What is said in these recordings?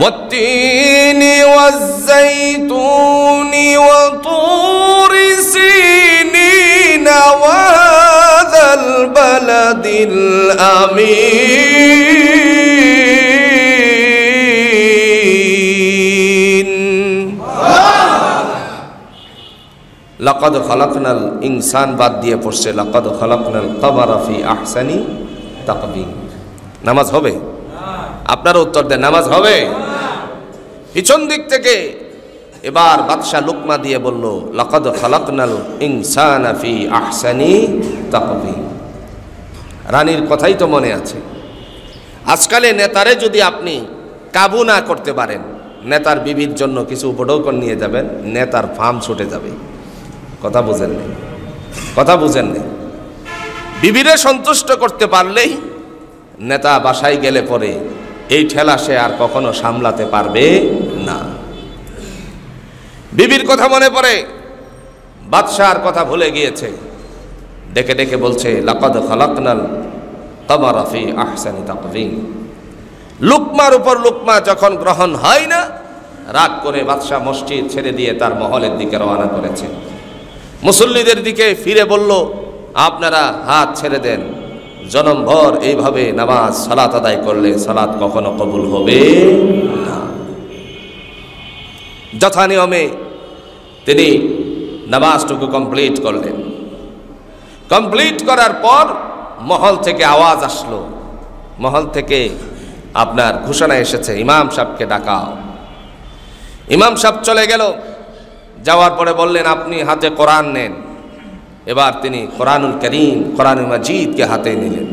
والتين والزيتون وطور سينين وهذا البلد الأمين لقد خلقنا الإنسان বাদ দিয়ে পড়ছে لقد خلقنا القمر في أحسن تقويم। নামাজ হবে? আপনারা উত্তর দেন, নামাজ হবে? পিছন দিক থেকে এবার বাদশা লুকমা দিয়ে বলল লাকাদ খালাকনাল ইনসানা ফি আহসানি তাকওয়িম। রানীর কথাই তো মনে আছে। আজকালে নেতারে যদি আপনি কাবু না করতে পারেন, নেতার বিবির জন্য কিছু উপঢৌকন নিয়ে যাবেন, নেতার ফার্ম ছুটে যাবে। কথা বুঝেন না? কথা বুঝেন না? বিবিরে সন্তুষ্ট করতে পারলেই নেতা বাসায় গেলে পরে এই ঠেলা সে আর কখনো সামলাতে পারবে না। বিবির কথা মনে পড়ে, বাদশার কথা ভুলে গিয়েছে। ডেকে ডেকে বলছে লাকাদ খালাকনাল কামারা ফি আহসানি তাকওয়িম। লুকমার উপর লুকমা যখন গ্রহণ হয় না, রাগ করে বাদশা মসজিদ ছেড়ে দিয়ে তার মহলের দিকে রওনা করেছে। মুসল্লিদের দিকে ফিরে বলল আপনারা হাত ছেড়ে দেন, জনমভর এইভাবে নামাজ সালাত আদায় করলে সালাত কখনো কবুল হবে না। যথা নিয়মে তিনি নামাজটুকু কমপ্লিট করলেন। কমপ্লিট করার পর মহল থেকে আওয়াজ আসলো, মহল থেকে আপনার ঘোষণা এসেছে ইমাম সাহেবকে ডাকাও। ইমাম সাহেব চলে গেল। যাওয়ার পরে বললেন আপনি হাতে কোরআন নেন। এবার তিনি কোরআনুল করিম, কোরআনুল মাজিদকে হাতে নিলেন।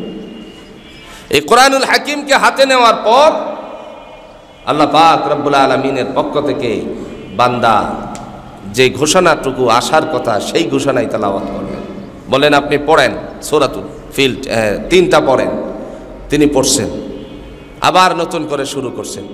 এই কোরআনুল হাকিমকে হাতে নেওয়ার পর আল্লাহ পাক রব্বুল আলামিনের পক্ষ থেকে বান্দা যে ঘোষণাটুকু আসার কথা সেই ঘোষণাই তেলাওয়াত করলেন। বলেন আপনি পড়েন সূরাতুল ফিল, 3টা পড়েন। তিনি পড়ছেন, আবার নতুন করে শুরু করছেন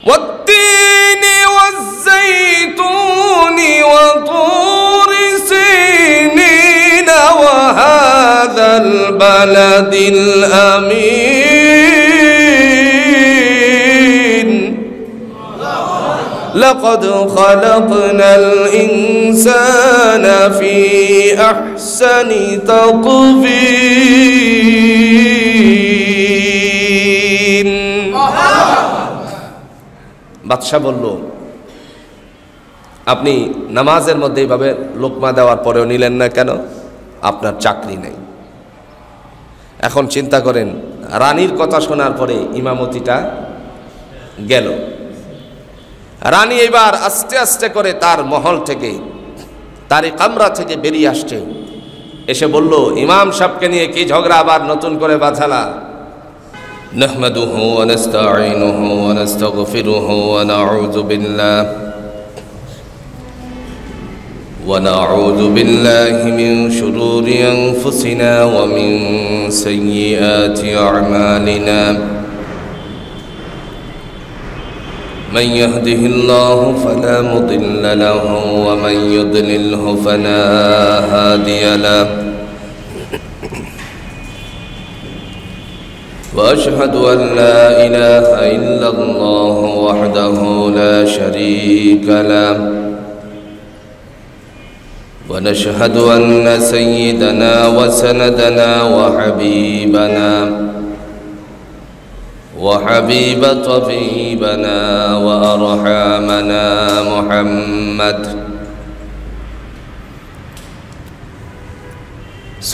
ওয়াত্তিনি ওয়াজ্জাইতুনি ওয়া তুরি সিনিন ওয়া হাযাল বালাদিল আমিন লাকাদ খালাকনাল ইনসানা ফি আহসানি তাকওয়িম। বাদশা বলল আপনি নামাজের মধ্যে এইভাবে লোকমা দেওয়ার পরেও নিলেন না কেন? আপনার চাকরি নেই। এখন চিন্তা করেন, রানীর কথা শোনার পরে ইমামতিটা গেল। রানী এবার আস্তে আস্তে করে তার মহল থেকে, তার কামরা থেকে বেরিয়ে আসছে। এসে বলল ইমাম সাহেবকে নিয়ে কি ঝগড়া আবার নতুন করে বাঁধালা? نحمده ونستعينه ونستغفره ونعوذ بالله من شرور أنفسنا ومن سيئات أعمالنا من يهده الله فلا مضل له ومن يضلله فلا هادي له وأشهد أن لا إله إلا الله وحده لا شريك له ونشهد أن سيدنا وسندنا وحبيب طبيبنا وأرحامنا محمد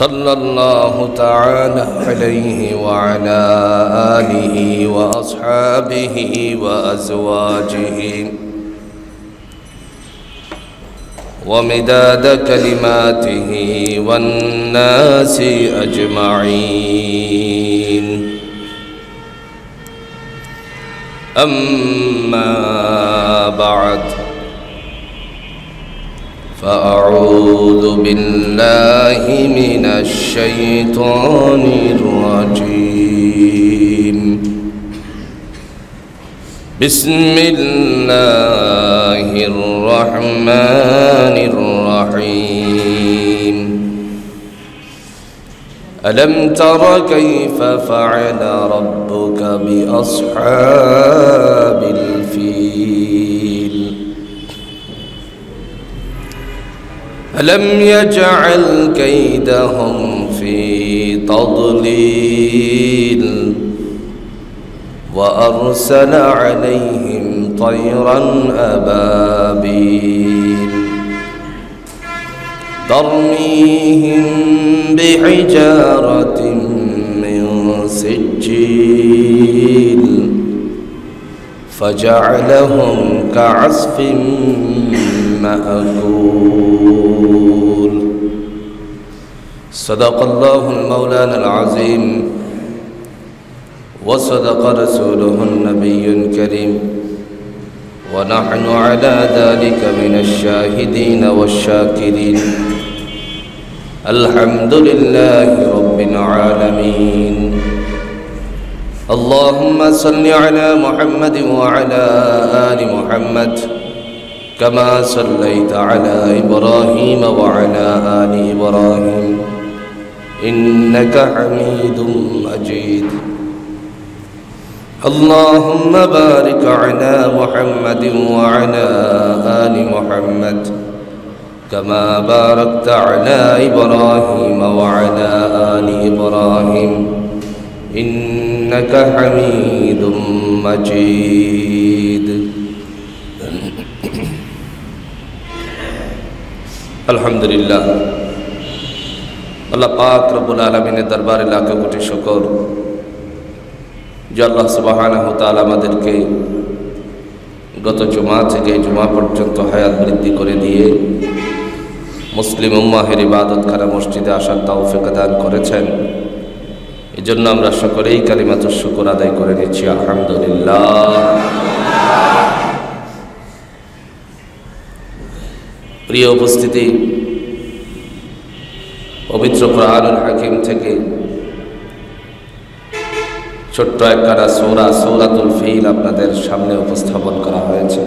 صلى الله تعالى عليه وعلى آله وأصحابه وأزواجه ومداد كلماته والناس أجمعين أما بعد فأعوذ بالله من الشيطان الرجيم بسم الله الرحمن الرحيم ألم تر كيف فعل ربك بأصحاب ألم يجعل كيدهم في تضليل وأرسل عليهم طيرا أبابيل ترميهم بحجارة من سجيل فجعلهم كعصف مأكول صدق الله المولانا العظيم وصدق رسوله النبي الكريم ونحن على ذلك من الشاهدين والشاكرين الحمد لله رب العالمين اللهم صل على محمد وعلى آل محمد كما صليت على إبراهيم وعلى آل إبراهيم إنك حميد مجيد اللهم بارك على محمد وعلى آل محمد كما باركت على إبراهيم وعلى آل إبراهيم إنك حميد مجيد الحمد لله আল্লাহ পাক রব্বুল আলামিনের দরবারে লাখো কোটি শুকর যে আল্লাহ সুবহানাহু ওয়া তাআলা আমাদেরকে গত জুমা থেকে জুমা পর্যন্ত হায়াত বৃদ্ধি করে দিয়ে মুসলিম উম্মাহের ইবাদতখানা মসজিদে আসার তৌফিক দান করেছেন। এজন্য আমরা সকলেই কালিমাতুশ শুকর আদায় করে নিচ্ছি আলহামদুলিল্লাহ। প্রিয় উপস্থিতি, পবিত্র কোরআনুল হাকিম থেকে ছোট্ট একখানা সূরা সূরাতুল ফিল আপনাদের সামনে উপস্থাপন করা হয়েছে।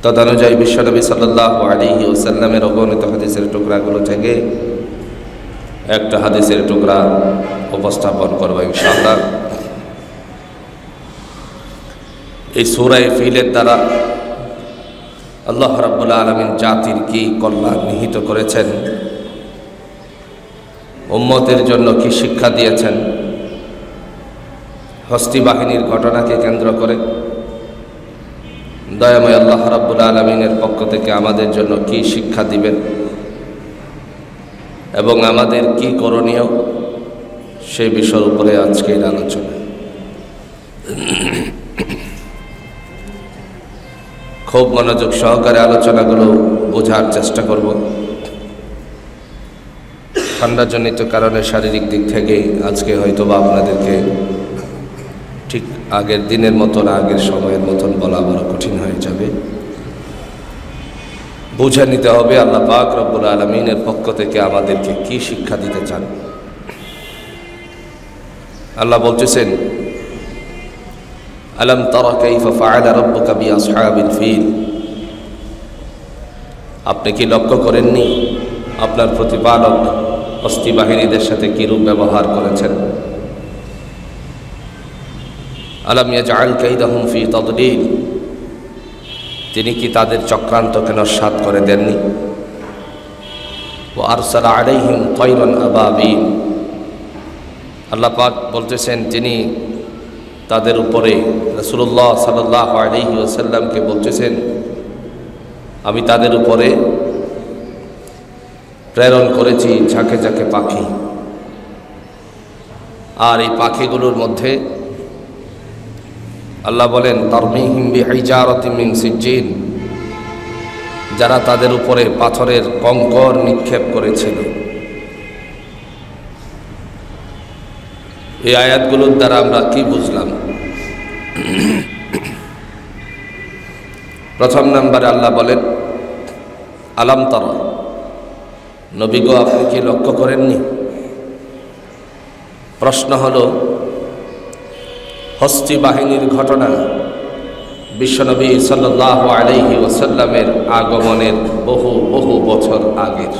তদনুযায়ী বিশ্বনবী সাল্লাল্লাহু আলাইহি ওয়াসাল্লামের অগণিত হাদিসের টুকরাগুলো থেকে একটা হাদিসের টুকরা উপস্থাপন করব ইনশাআল্লাহ। এই সূরা ফিলের দ্বারা আল্লাহ রাব্বুল আলামিন জাতির কি কল্যাণ নিহিত করেছেন, উম্মতের জন্য কি শিক্ষা দিয়েছেন, হস্তি বাহিনীর ঘটনাকে কেন্দ্র করে দয়াময় আল্লাহ রাব্বুল আলামিনের পক্ষ থেকে আমাদের জন্য কি শিক্ষা দিবেন এবং আমাদের কি করণীয় সেই বিষয়ের উপরে আজকের আলোচনা। খুব মনোযোগ সহকারে আলোচনাগুলো বোঝার চেষ্টা করব। ঠান্ডাজনিত কারণে শারীরিক দিক থেকে আজকে হয়তো বা আপনাদেরকে ঠিক আগের দিনের মতন আগের সময়ের মতন বলা বড় কঠিন হয়ে যাবে। বুঝে নিতে হবে আল্লাহ পাক রব্বুল আলামিনের পক্ষ থেকে আমাদেরকে কি শিক্ষা দিতে চান। আল্লাহ বলতেছেন, আলম তারা কাইফা ফাআলা রাব্বুকা বিআসহাবিল ফিল। আপনি কি লক্ষ্য করেননি আপনার প্রতিপালক হস্তি বাহিনীদের সাথে কিরূপ ব্যবহার করেছেন? আলম ইয়াজআল কাইদাহুম ফি তাদলিল। তিনি কি তাদের চক্রান্তকে নস্যাৎ করে দেননি? ওয়া আরসালা আলাইহিম তায়রান আবাবিল। আল্লাহ পাক বলতেছেন তিনি তাদের উপরে রাসূলুল্লাহ সাল্লাল্লাহু আলাইহি ওয়াসাল্লামকে বলতেছেন আমি তাদের উপরে প্রেরণ করেছি ঝাঁকে ঝাঁকে পাখি, আর এই পাখিগুলোর মধ্যে আল্লাহ বলেন তারমিহিম বিহিজারাতিন মিন সিজ্জিন, যারা তাদের উপরে পাথরের কঙ্কর নিক্ষেপ করেছিল। এই আয়াতগুলোর দ্বারা আমরা কি বুঝলাম? প্রথম নম্বরে আল্লাহ বলেন আলাম তারা, নবী গো আপনি কি লক্ষ্য করেননি? প্রশ্ন হলো হস্তি বাহিনীর ঘটনা বিশ্বনবী সাল্লাল্লাহু আলাইহি ওয়াসাল্লামের আগমনের বহু বহু বছর আগের।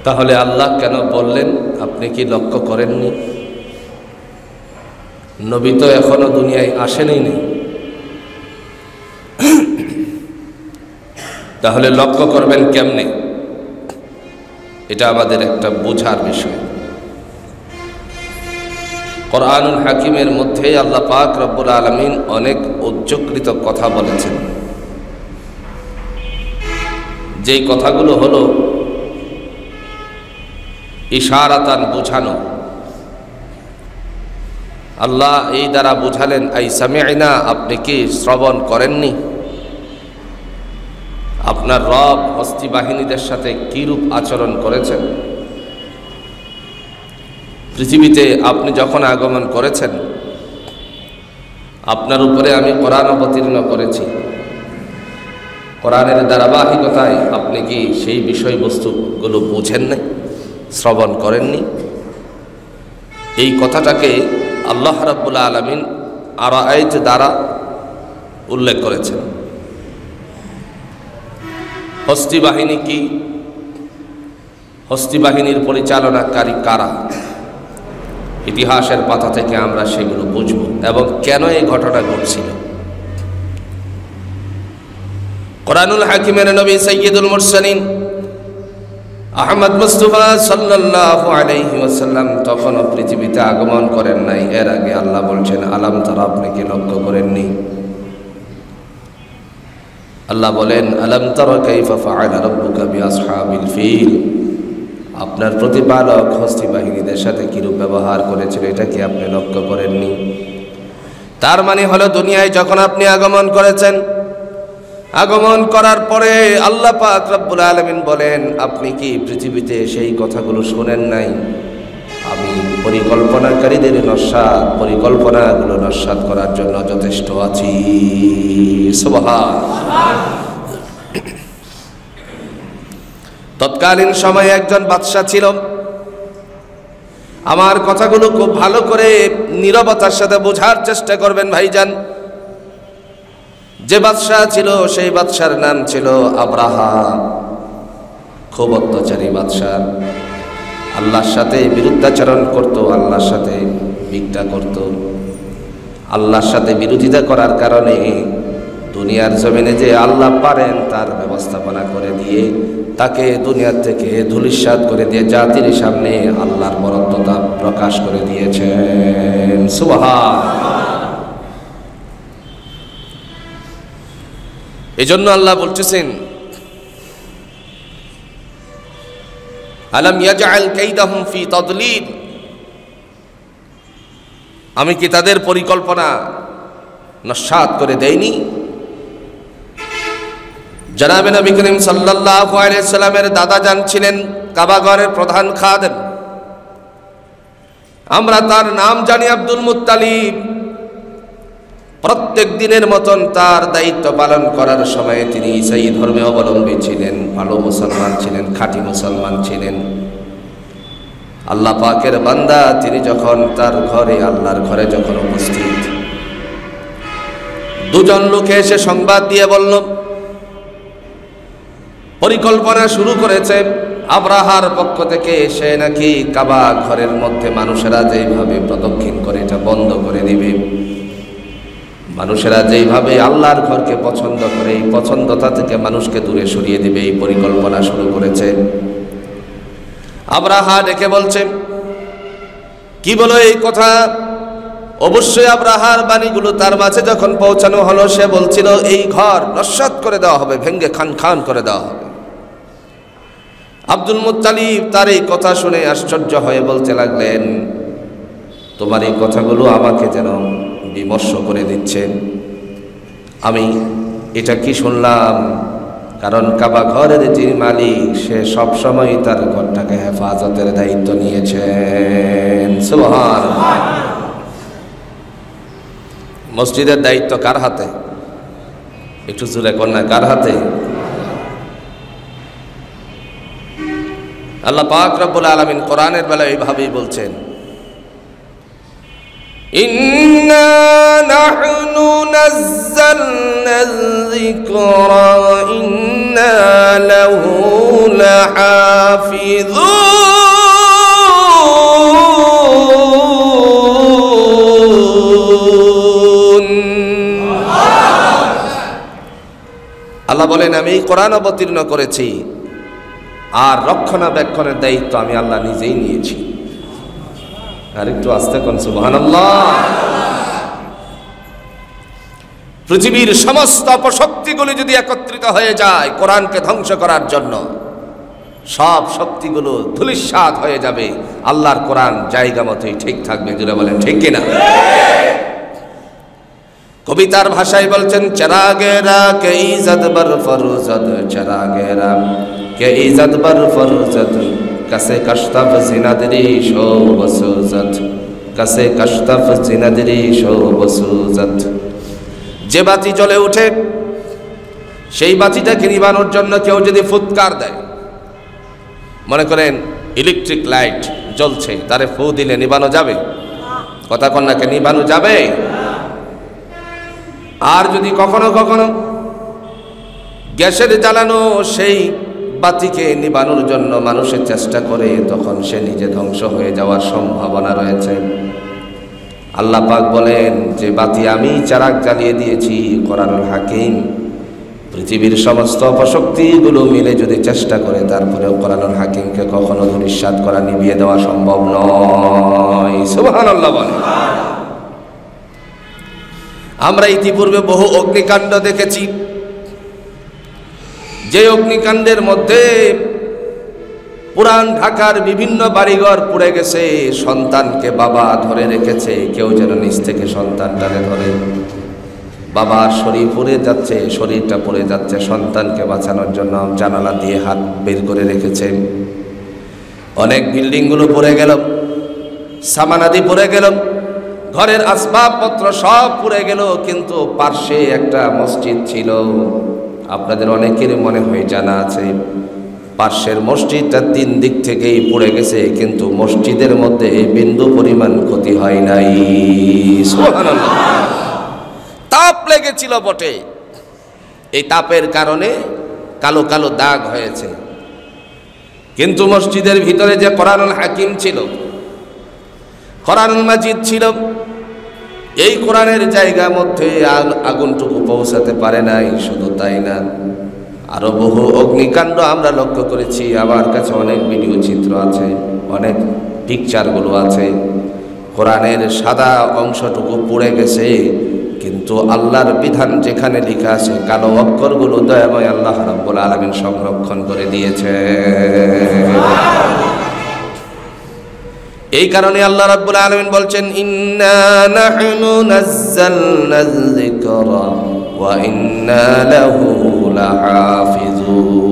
তাহলে আল্লাহ কেন বললেন আপনি কি লক্ষ্য করেননি? নবী তো এখনো দুনিয়ায় আসেনই নেই। তাহলে লক্ষ্য করবেন কেমনে, এটা আমাদের একটা বোঝার বিষয়। কোরআনুল হাকিমের মধ্যে আল্লাহ পাক রব্বুল আলামিন অনেক উচ্চকৃত কথা বলেছেন, যেই কথাগুলো হলো ইশারাতান বুঝানো। আল্লাহ এই দ্বারা বুঝালেন, আই সামি'না, আপনি কি শ্রবণ করেননি? আপনার রব হস্তি বাহিনীদের সাথে কিরূপ আচরণ করেছেন? পৃথিবীতে আপনি যখন আগমন করেছেন, আপনার উপরে আমি কোরআন অবতীর্ণ করেছি। কোরআনের ধারাবাহিকতায় আপনি কি সেই বিষয়বস্তুগুলো বুঝেন নাই, শ্রবণ করেননি? এই কথাটাকে আল্লাহ রাব্বুল আলামিন আরাআইত দ্বারা উল্লেখ করেছেন। হস্তি বাহিনী কি? হস্তি বাহিনীর পরিচালনাকারী কারা? ইতিহাসের পাতা থেকে আমরা সেগুলো বুঝব এবং কেন এই ঘটনা ঘটছিল। কোরআনুল হাকিমের নবী সাইয়্যিদুল মুরসালিন আহমদ মুস্তাফা সাল্লাল্লাহু আলাইহি ওয়াসাল্লাম তখনও পৃথিবীতে আগমন করেন নাই। এর আগে আল্লাহ বলছেন, আলাম তারা, আপনি কি লক্ষ্য করেননি? আল্লাহ বলেন, আলাম তারা কাইফা ফাআলা রাব্বুকা বিআসহাবিল ফিল, আপনার প্রতিপালক হস্তি বাহিনীদের সাথে কিরূপ ব্যবহার করেছিল, এটা কি আপনি লক্ষ্য করেননি? তার মানে হলো, দুনিয়ায় যখন আপনি আগমন করেছেন, আগমন করার পরে আল্লাহ পাক রব্বুল আলামিন বলেন, আপনি কি পৃথিবীতে সেই কথাগুলো শোনেন নাই? আমি পরিকল্পনাকারীদের পরিকল্পনাগুলো নস্যাৎ করার জন্য যথেষ্ট আছি। সুবহান। তৎকালীন সময়ে একজন বাদশা ছিল। আমার কথাগুলো খুব ভালো করে নীরবতার সাথে বোঝার চেষ্টা করবেন ভাইজান। যে বাদশা ছিল, সেই বাদশার নাম ছিল আব্রাহা। খুব অত্যাচারী বাদশা, আল্লাহর সাথে বিরুদ্ধাচরণ করত, আল্লাহর সাথে ভিক্ষা করত। আল্লাহর সাথে বিরোধিতা করার কারণে দুনিয়ার জমিনে যে আল্লাহ পারেন তার ব্যবস্থাপনা করে দিয়ে, তাকে দুনিয়ার থেকে ধূলিসাৎ করে দিয়ে জাতির সামনে আল্লাহর বরত্বতা প্রকাশ করে দিয়েছেন। সুবহান। এজন্য আল্লাহ বলতেছেন, আলাম ইয়াজআল কাইদাহুম ফি তাদলিল, আমি কি তাদের পরিকল্পনা নস্যাৎ করে দেইনি? জনাবে নবী করিম সাল্লাল্লাহু আলাইহি সাল্লামের দাদা যান ছিলেন কাবাঘরের প্রধান খাদেম। আমরা তার নাম জানি আব্দুল মুত্তালিব। প্রত্যেক দিনের মতন তার দায়িত্ব পালন করার সময় তিনি ঈসাই ধর্মে অবলম্বী ছিলেন, ভালো মুসলমান ছিলেন, খাঁটি মুসলমান ছিলেন, আল্লাহ পাকের বান্দা। তিনি যখন তার ঘরে, আল্লাহর ঘরে যখন উপস্থিত, দুজন লোকে এসে সংবাদ দিয়ে বলল, পরিকল্পনা শুরু করেছে আব্রাহার পক্ষ থেকে, সে নাকি কাবা ঘরের মধ্যে মানুষেরা যেইভাবে প্রদক্ষিণ করে এটা বন্ধ করে দিবে। মানুষেরা যেইভাবে আল্লাহর ঘরকে পছন্দ করে, এই পছন্দতা থেকে মানুষকে দূরে সরিয়ে দিবে, এই পরিকল্পনা শুরু করেছে। আব্রাহা ডেকে বলছে, কি বলো এই কথা? অবশ্যই আব্রাহার বাণীগুলো তার মাঝে যখন পৌঁছানো হলো, সে বলছিল এই ঘর নস্যাৎ করে দেওয়া হবে, ভেঙ্গে খান খান করে দেওয়া হবে। আব্দুল মুত্তালিব তার এই কথা শুনে আশ্চর্য হয়ে বলতে লাগলেন, তোমার এই কথাগুলো আমাকে যেন বিমর্ষ করে দিচ্ছে। আমি এটা কি শুনলাম? কারণ কাবা ঘরের যে মালিক, সে সবসময় তার ঘরটাকে হেফাজতের দায়িত্ব নিয়েছেন। সুবহানাল্লাহ। মসজিদের দায়িত্ব কার হাতে? একটু জোরে কন্যা, কার হাতে? আল্লাহ পাক রব্বুল আলামিন কোরআনের বেলায় এইভাবেই বলছেন, ইন্না নাহনু নাযালনায যিকরা ওয়া ইন্না লাহু লাহাফিযুন। আল্লাহ বলেন আমি এই কোরআন অবতীর্ণ করেছি আর রক্ষণাবেক্ষণের দায়িত্ব আমি আল্লাহ নিজেই নিয়েছি। আর একটু আস্তে কোন সুবহানাল্লাহ। পৃথিবীর সমস্ত অপশক্তিগুলি যদি একত্রিত হয়ে যায় কোরআনকে ধ্বংস করার জন্য, সব শক্তিগুলো ধূলিসাৎ হয়ে যাবে, আল্লাহর কোরআন জায়গা মতোই ঠিক থাকবে। জুড়ে বলেন ঠিক কিনা? কবিতার ভাষায় বলছেন চেরাগেরা কে ইজ্জত বর ফরজত, চেরাগেরা কে ইজ্জত বর ফরজত, কাসে কশতফ জিনাদরি শো বসুজত, কাসে কশতফ জিনাদরি শো বসুজত। যে বাতি জ্বলে ওঠে সেই বাতিটাকে নিবানোর জন্য কেউ যদি ফুৎকার দেয়, মনে করেন ইলেকট্রিক লাইট জ্বলছে, তারে ফু দিলে নিবানো যাবে? কথা কন্যাকে নিবানো যাবে? আর যদি কখনো কখনো গ্যাসের জ্বালানো সেই বাতিকে নিবানোর জন্য মানুষের চেষ্টা করে, তখন সে নিজে ধ্বংস হয়ে যাওয়ার সম্ভাবনা রয়েছে। আল্লাহ পাক বলেন যে বাতি আমি চারাক জ্বালিয়ে দিয়েছি কোরআনুল হাকিম, পৃথিবীর সমস্ত অপশক্তিগুলো মিলে যদি চেষ্টা করে তারপরেও কোরআনুল হাকিমকে কখনো ধূলিসাৎ করা, নিভিয়ে দেওয়া সম্ভব নয়। সুবহানাল্লাহ বলেন। আমরা ইতিপূর্বে বহু অগ্নিকাণ্ড দেখেছি, যে অগ্নিকাণ্ডের মধ্যে পুরান ঢাকার বিভিন্ন বাড়িঘর পুড়ে গেছে, সন্তানকে বাবা ধরে রেখেছে, কেউ যেন নিচ থেকে সন্তানটাকে ধরে, বাবার শরীর পুড়ে যাচ্ছে, শরীরটা পুড়ে যাচ্ছে, সন্তানকে বাঁচানোর জন্য জানালা দিয়ে হাত বের করে রেখেছে। অনেক বিল্ডিংগুলো পুড়ে গেল, সামানাদি পুড়ে গেল, ঘরের আসবাবপত্র সব পুড়ে গেল, কিন্তু পার্শ্বে একটা মসজিদ ছিল। আপনাদের অনেকের মনে হয় জানা আছে, পার্শ্বের মসজিদটা 3 দিক থেকেই পুড়ে গেছে, কিন্তু মসজিদের মধ্যে বিন্দু পরিমাণ ক্ষতি হয় নাই। সুবহানাল্লাহ। তাপ লেগেছিল বটে, এই তাপের কারণে কালো কালো দাগ হয়েছে, কিন্তু মসজিদের ভিতরে যে কোরআনুল হাকিম ছিল, কোরআনুল মাজিদ ছিল, এই কোরআনের জায়গা মধ্যে আগুনটুকু পৌঁছাতে পারে নাই। শুধু তাই না, আরো বহু অগ্নিকাণ্ড আমরা লক্ষ্য করেছি। আমার কাছে অনেক ভিডিও চিত্র আছে, অনেক পিকচারগুলো আছে, কোরআনের সাদা অংশটুকু পুড়ে গেছে, কিন্তু আল্লাহর বিধান যেখানে লেখা আছে কালো অক্ষরগুলো দয়াময় আল্লাহ রাব্বুল আলামিন সংরক্ষণ করে দিয়েছে। এই কারণে আল্লাহ রাব্বুল আলামিন বলছেন ইন্না নাহনু নাযালনায যিকরা ওয়া ইন্না লাহু লাহাফিজুন।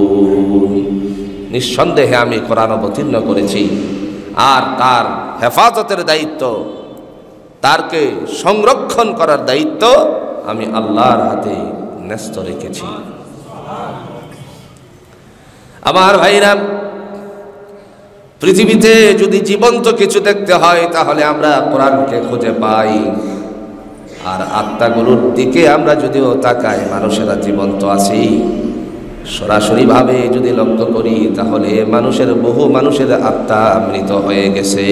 নিঃসন্দেহে আমি কোরআন অবতীর্ণ করেছি আর তার হেফাজতের দায়িত্ব, তারকে সংরক্ষণ করার দায়িত্ব আমি আল্লাহর হাতে ন্যস্ত রেখেছি। আমার ভাইরা, পৃথিবীতে যদি জীবন্ত কিছু দেখতে হয় তাহলে আমরা কোরআনকে খুঁজে পাই। আর আত্মাগুলোর দিকে আমরা যদিও তাকাই, মানুষেরা জীবন্ত আছি, সরাসরিভাবে যদি লক্ষ্য করি তাহলে বহু মানুষের আত্মা মৃত হয়ে গেছে।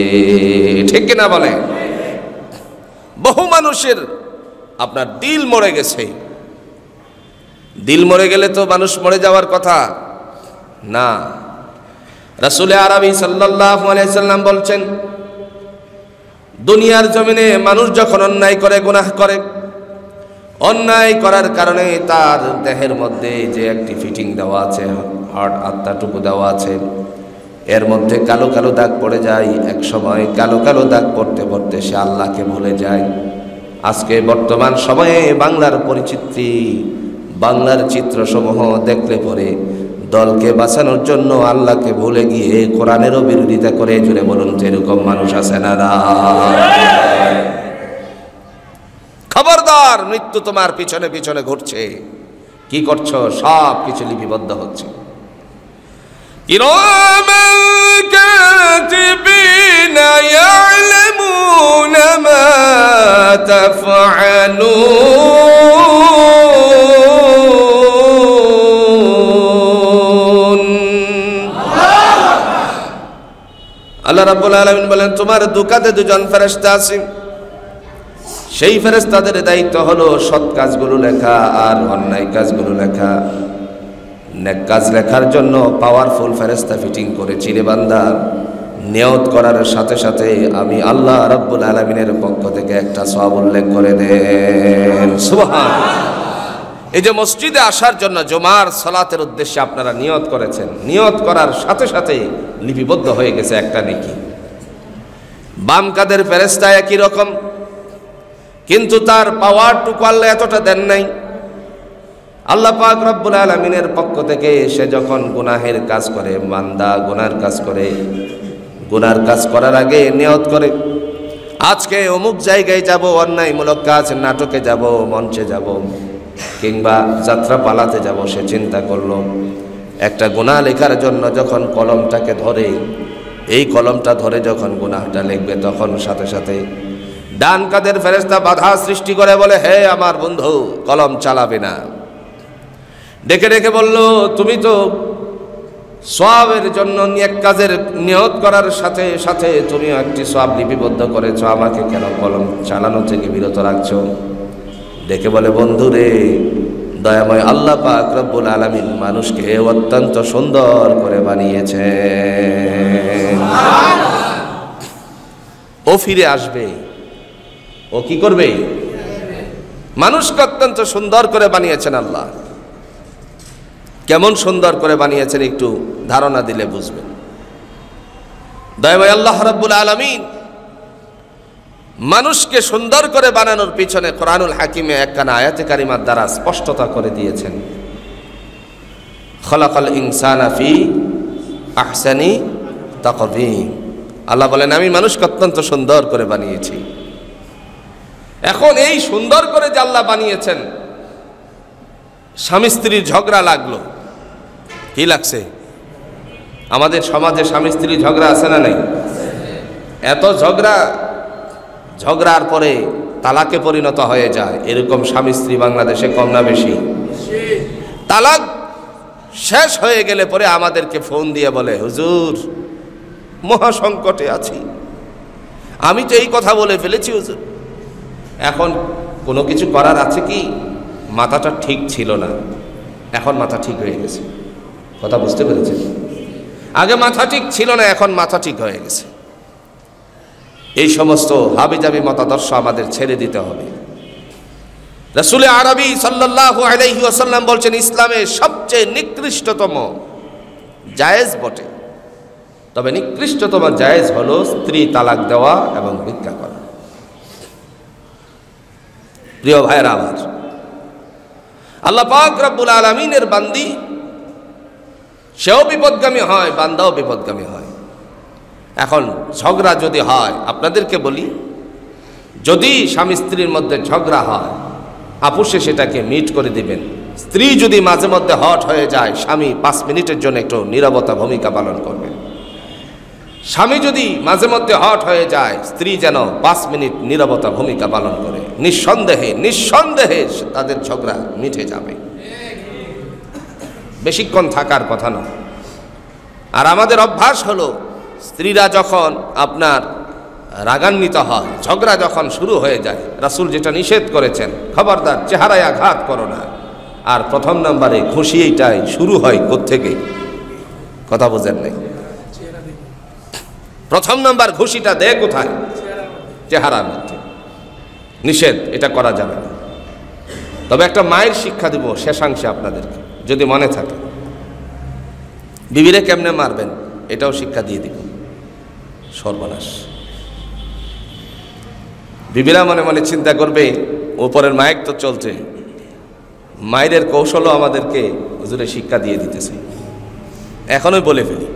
ঠিক কিনা বলে? বহু মানুষের আপনার দিল মরে গেছে। দিল মরে গেলে তো মানুষ মরে যাওয়ার কথা না। রাসূল আরবি সাল্লাল্লাহু আলাইহি সাল্লাম বলছেন, দুনিয়ার জমিনে মানুষ যখন অন্যায় করে, গুনাহ করে, অন্যায় করার কারণে তার দেহের মধ্যে যে একটি ফিটিং দেওয়া আছে, হার্ট আত্মাটুকু দেওয়া আছে, এর মধ্যে কালো কালো দাগ পড়ে যায়। এক সময় কালো কালো দাগ পড়তে পড়তে সে আল্লাহকে ভুলে যায়। আজকে বর্তমান সময়ে বাংলার পরিচিতি, বাংলার চিত্রসমূহ দেখলে পরে দলকে বাঁচানোর জন্য আল্লাহকে ভুলে গিয়ে কোরআনেরও বিরোধিতা করে। জুড়ে বলুন, এরকম মানুষ আছে না? খবরদার, মৃত্যু তোমার পিছনে পিছনে ঘুরছে। কি করছো? সব কিছু লিপিবদ্ধ হচ্ছে। কিরামান কাতিবিনা ইয়ালামুনা মা তাফআলুন। আল্লাহ রাব্বুল আলামিন বলেন, তোমার দুকাতে দুজন ফেরেশতা আছে, সেই ফেরেশতাদের দায়িত্ব হলো সৎ কাজগুলো লেখা আর অন্যায় কাজগুলো লেখা। নেক কাজ লেখার জন্য পাওয়ারফুল ফেরেশতা ফিটিং করেছি রে বান্দা, নিয়ত করার সাথে সাথে আমি আল্লাহ রাব্বুল আলামিনের পক্ষ থেকে একটা সওয়াব উল্লেখ করে দেন। সুবহানাল্লাহ। এই যে মসজিদে আসার জন্য জুমার সালাতের উদ্দেশ্যে আপনারা নিয়ত করেছেন, নিয়ত করার সাথে সাথে লিপিবদ্ধ হয়ে গেছে একটা নেকি। বাম কাদের ফেরেশতা একই রকম, কিন্তু তার পাওয়ারটুকু আল্লাহ এতটা দেন নাই। আল্লাহ পাক রব্বুল আলামিনের পক্ষ থেকে সে যখন গুনাহের কাজ করে, বান্দা গুনার কাজ করে, গুনার কাজ করার আগে নিয়ত করে আজকে অমুক জায়গায় যাব, অন্যায়মূলক কাজ, নাটকে যাব, মঞ্চে যাব, কিংবা যাত্রা পালাতে যাব, সে চিন্তা করলো একটা গুনাহ লেখার জন্য যখন কলমটাকে ধরে, এই কলমটা ধরে যখন গুনাহটা লিখবে, তখন সাথে সাথে ডান কাদের ফেরেশতা বাধা সৃষ্টি করে বলে, হে আমার বন্ধু, কলম চালাবে না। ডেকে ডেকে বলল, তুমি তো সওয়াবের জন্য এক কাজের নিয়ত করার সাথে সাথে তুমি একটি সওয়াব লিপিবদ্ধ করেছো, আমাকে কেন কলম চালানো থেকে বিরত রাখছো? ডেকে বলে, বন্ধু রে, দয়াময় আল্লাহ পাক রব্বুল আলামিন মানুষকে অত্যন্ত সুন্দর করে বানিয়েছে, ও ফিরে আসবে, ও কি করবে? মানুষকে অত্যন্ত সুন্দর করে বানিয়েছেন আল্লাহ। কেমন সুন্দর করে বানিয়েছেন একটু ধারণা দিলে বুঝবেন। দয়াময় আল্লাহ রাব্বুল আলামিন মানুষকে সুন্দর করে বানানোর পিছনে কোরআনুল হাকিমে একখানা আয়াতে কারিমার দ্বারা স্পষ্টতা করে দিয়েছেন। খলাকাল ইনসানা ফি আহসানি তাকওয়িম। আল্লাহ বলেন, আমি মানুষকে অত্যন্ত সুন্দর করে বানিয়েছি। এখন এই সুন্দর করে যে আল্লাহ বানিয়েছেন, স্বামী স্ত্রীর ঝগড়া লাগলো, কি লাগছে? আমাদের সমাজে স্বামী স্ত্রীর ঝগড়া আছে না নাই? এত ঝগড়ার পরে তালাকে পরিণত হয়ে যায়, এরকম স্বামী স্ত্রী বাংলাদেশে কম না বেশি? তালাক শেষ হয়ে গেলে পরে আমাদেরকে ফোন দিয়ে বলে, হুজুর মহা সংকটে আছি, আমি তো এই কথা বলে ফেলেছি হুজুর, এখন কোনো কিছু করার আছে কি? মাথাটা ঠিক ছিল না, এখন মাথা ঠিক হয়ে গেছে। কথা বুঝতে পেরেছেন? আগে মাথা ঠিক ছিল না, এখন মাথা ঠিক হয়ে গেছে। এই সমস্ত হাবিজাবি মতাদর্শ আমাদের ছেড়ে দিতে হবে। রাসূল আরবি সাল্লাল্লাহু আলাইহি ওয়াসাল্লাম বলছেন, ইসলামে সবচেয়ে নিকৃষ্টতম জায়েজ বটে, তবে নিকৃষ্টতম জায়েজ হলো স্ত্রী তালাক দেওয়া এবং ভিক্ষা করা। প্রিয় ভাইরা আমার, আল্লাহ পাক রব্বুল আলামিনের বান্দি, সেও বিপদগামী হয়, বান্দাও বিপদগামী হয়। এখন ঝগড়া যদি হয়, আপনাদেরকে বলি, যদি স্বামী স্ত্রীর মধ্যে ঝগড়া হয়, আপুসে সেটাকে মিট করে দিবেন। স্ত্রী যদি মাঝে মধ্যে হট হয়ে যায়, স্বামী 5 মিনিটের জন্য একটু নীরবতা ভূমিকা পালন করবেন। স্বামী যদি মাঝে মধ্যে হট হয়ে যায়, স্ত্রী যেন 5 মিনিট নীরবতা ভূমিকা পালন করে। নিঃসন্দেহে তাদের ঝগড়া মিটে যাবে, বেশিক্ষণ থাকার কথা নয়। আর আমাদের অভ্যাস হলো, স্ত্রীরা যখন আপনার রাগান্বিত হয়, ঝগড়া যখন শুরু হয়ে যায়, রাসূল যেটা নিষেধ করেছেন, খবরদার চেহারায় আঘাত করো না। আর প্রথম নম্বরে খুশি এইটাই শুরু হয় কোত্থেকে? কথা বোঝেন নাই? প্রথম নম্বর খুশিটা দেয় কোথায়? চেহারার মধ্যে। নিষেধ, এটা করা যাবে না। তবে একটা মায়ের শিক্ষা দিব শেষাংশে আপনাদেরকে, যদি মনে থাকে। বিবিরে কেমনে মারবেন এটাও শিক্ষা দিয়ে দিব। সর্বনাশ! বিবিরা মনে মনে চিন্তা করবে, ওপরের মাইক তো চলছে, মায়ের কৌশলও আমাদেরকে হুজুরে শিক্ষা দিয়ে দিতেছে। এখনই বলে ফেলি,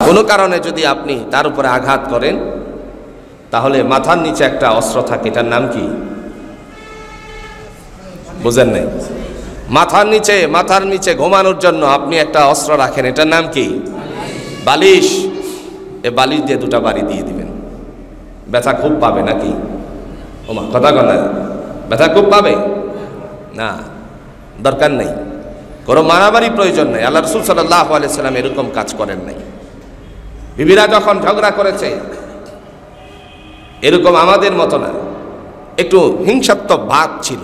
কোনো কারণে যদি আপনি তার উপরে আঘাত করেন, তাহলে মাথার নিচে একটা অস্ত্র থাকে, এটার নাম কি? বুঝেন নাই? মাথার নিচে ঘুমানোর জন্য আপনি একটা অস্ত্র রাখেন, এটার নাম কি? বালিশ। এ বালিশ দিয়ে 2টা বাড়ি দিয়ে দিবেন। ব্যথা খুব পাবে নাকি? ওমা, কথা কন না, ব্যথা খুব পাবে না, দরকার নেই, কোনো মারামারি প্রয়োজন নেই। আল্লাহ রাসূল সাল্লাল্লাহু আলাইহি সাল্লাম এরকম কাজ করেন নাই। বিবিরা যখন ঝগড়া করেছে, এরকম আমাদের মতো না, একটু হিংসাত্মক ভাব ছিল।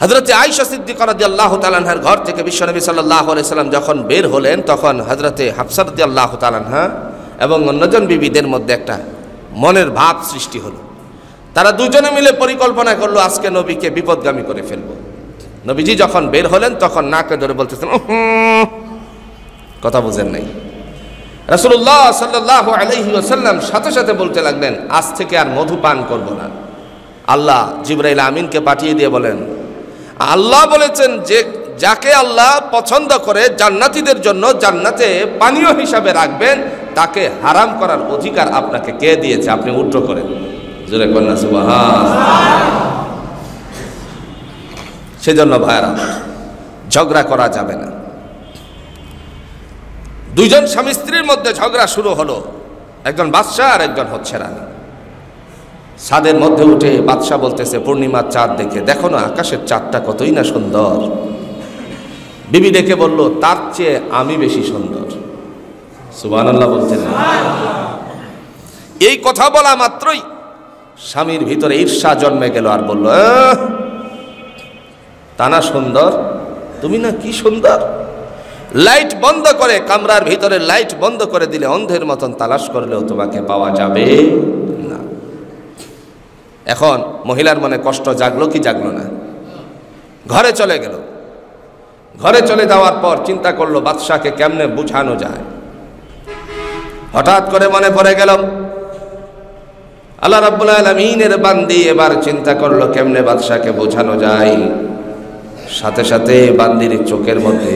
হযরত আয়েশা সিদ্দিকা রাদিয়াল্লাহু তাআলা আনহার ঘর থেকে বিশ্বনবী সাল্লাল্লাহু আলাইহি সাল্লাম যখন বের হলেন, তখন হযরত হাফসা রাদিয়াল্লাহু তাআলা আনহা এবং অন্যজন বিবিদের মধ্যে একটা মনের ভাব সৃষ্টি হলো। তারা দুজনে মিলে পরিকল্পনা করলো আজকে নবীকে বিপদগামী করে ফেলবো। নবীজি যখন বের হলেন তখন নাকে ধরে বলতেছেন, কথা বুঝেন নাই। রাসূলুল্লাহ সাল্লাল্লাহু আলাইহি ওয়াসাল্লাম সাথে সাথে বলতে লাগলেন, আজ থেকে আর মধু পান করব না। আল্লাহ জিবরাইল আমিনকে পাঠিয়ে দিয়ে বলেন, আল্লাহ বলেছেন যে যাকে আল্লাহ পছন্দ করে জান্নাতীদের জন্য জান্নাতে পানীয় হিসাবে রাখবেন, তাকে হারাম করার অধিকার আপনাকে কে দিয়েছে? আপনি উল্টো করেন। জোরে কন্যা সুবহানাল্লাহ। সেজন্য ভাইরা, ঝগড়া করা যাবে না। দুইজন স্বামী স্ত্রীর মধ্যে ঝগড়া শুরু হলো, একজন বাদশা আর একজন হচ্ছে রানী। ছাদের মধ্যে উঠে বাদশা বলতেছে পূর্ণিমার চাঁদ দেখে, দেখো না আকাশের চাঁদটা কতই না সুন্দর। বিবি দেখে বলল, তার চেয়ে আমি বেশি সুন্দর। সুবহানাল্লাহ বলছেন। এই কথা বলা মাত্রই স্বামীর ভিতরে ঈর্ষা জন্মে গেল, আর বলল, তা না সুন্দর, তুমি না কি সুন্দর। লাইট বন্ধ করে, কামরার ভিতরে লাইট বন্ধ করে দিলে অন্ধের মতন তালাশ করলেও তোমাকে পাওয়া যাবে না। এখন মহিলার মনে কষ্ট জাগলো কি জাগলো না? ঘরে চলে গেল। ঘরে চলে যাওয়ার পর চিন্তা করলো বাদশাকে কেমনে বুঝানো যায়। হঠাৎ করে মনে পড়ে গেল আল্লাহ রাব্বুল আলামিনের বান্দি, এবার চিন্তা করলো কেমনে বাদশাকে বোঝানো যায়। সাথে সাথে বান্দির চোখের মধ্যে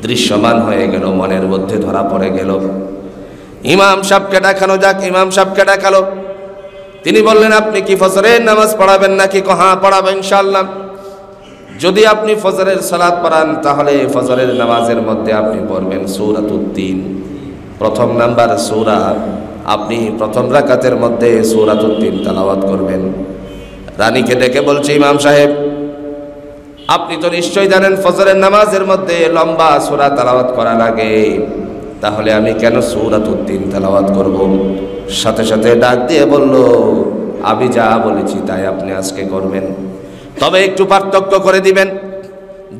দৃশ্যমান হয়ে গেল, মনের মধ্যে ধরা পড়ে গেল। ইমাম সাহেবকে দেখানো যাক। ইমাম সাহেবকে দেখালো। তিনি বললেন, আপনি কি ফজরের নামাজ পড়াবেন নাকি? হ্যাঁ পড়াবেন ইনশাআল্লাহ। যদি আপনি ফজরের সালাত পড়ান তাহলে ফজরের নামাজের মধ্যে আপনি পড়বেন সূরাতুত তিন, প্রথম নাম্বার সূরা। আপনি প্রথম রাকাতের মধ্যে সূরাতুত তিন তেলাওয়াত করবেন। রানীকে ডেকে বলছে, ইমাম সাহেব আপনি তো নিশ্চয়ই জানেন ফজরের নামাজের মধ্যে লম্বা সূরা তেলাওয়াত করা লাগে, তাহলে আমি কেন সূরাতুত তিন তেলাওয়াত করব? সাথে সাথে ডাক দিয়ে বলল, আমি যা বলেছি তাই আপনি আজকে করবেন, তবে একটু পার্থক্য করে দিবেন।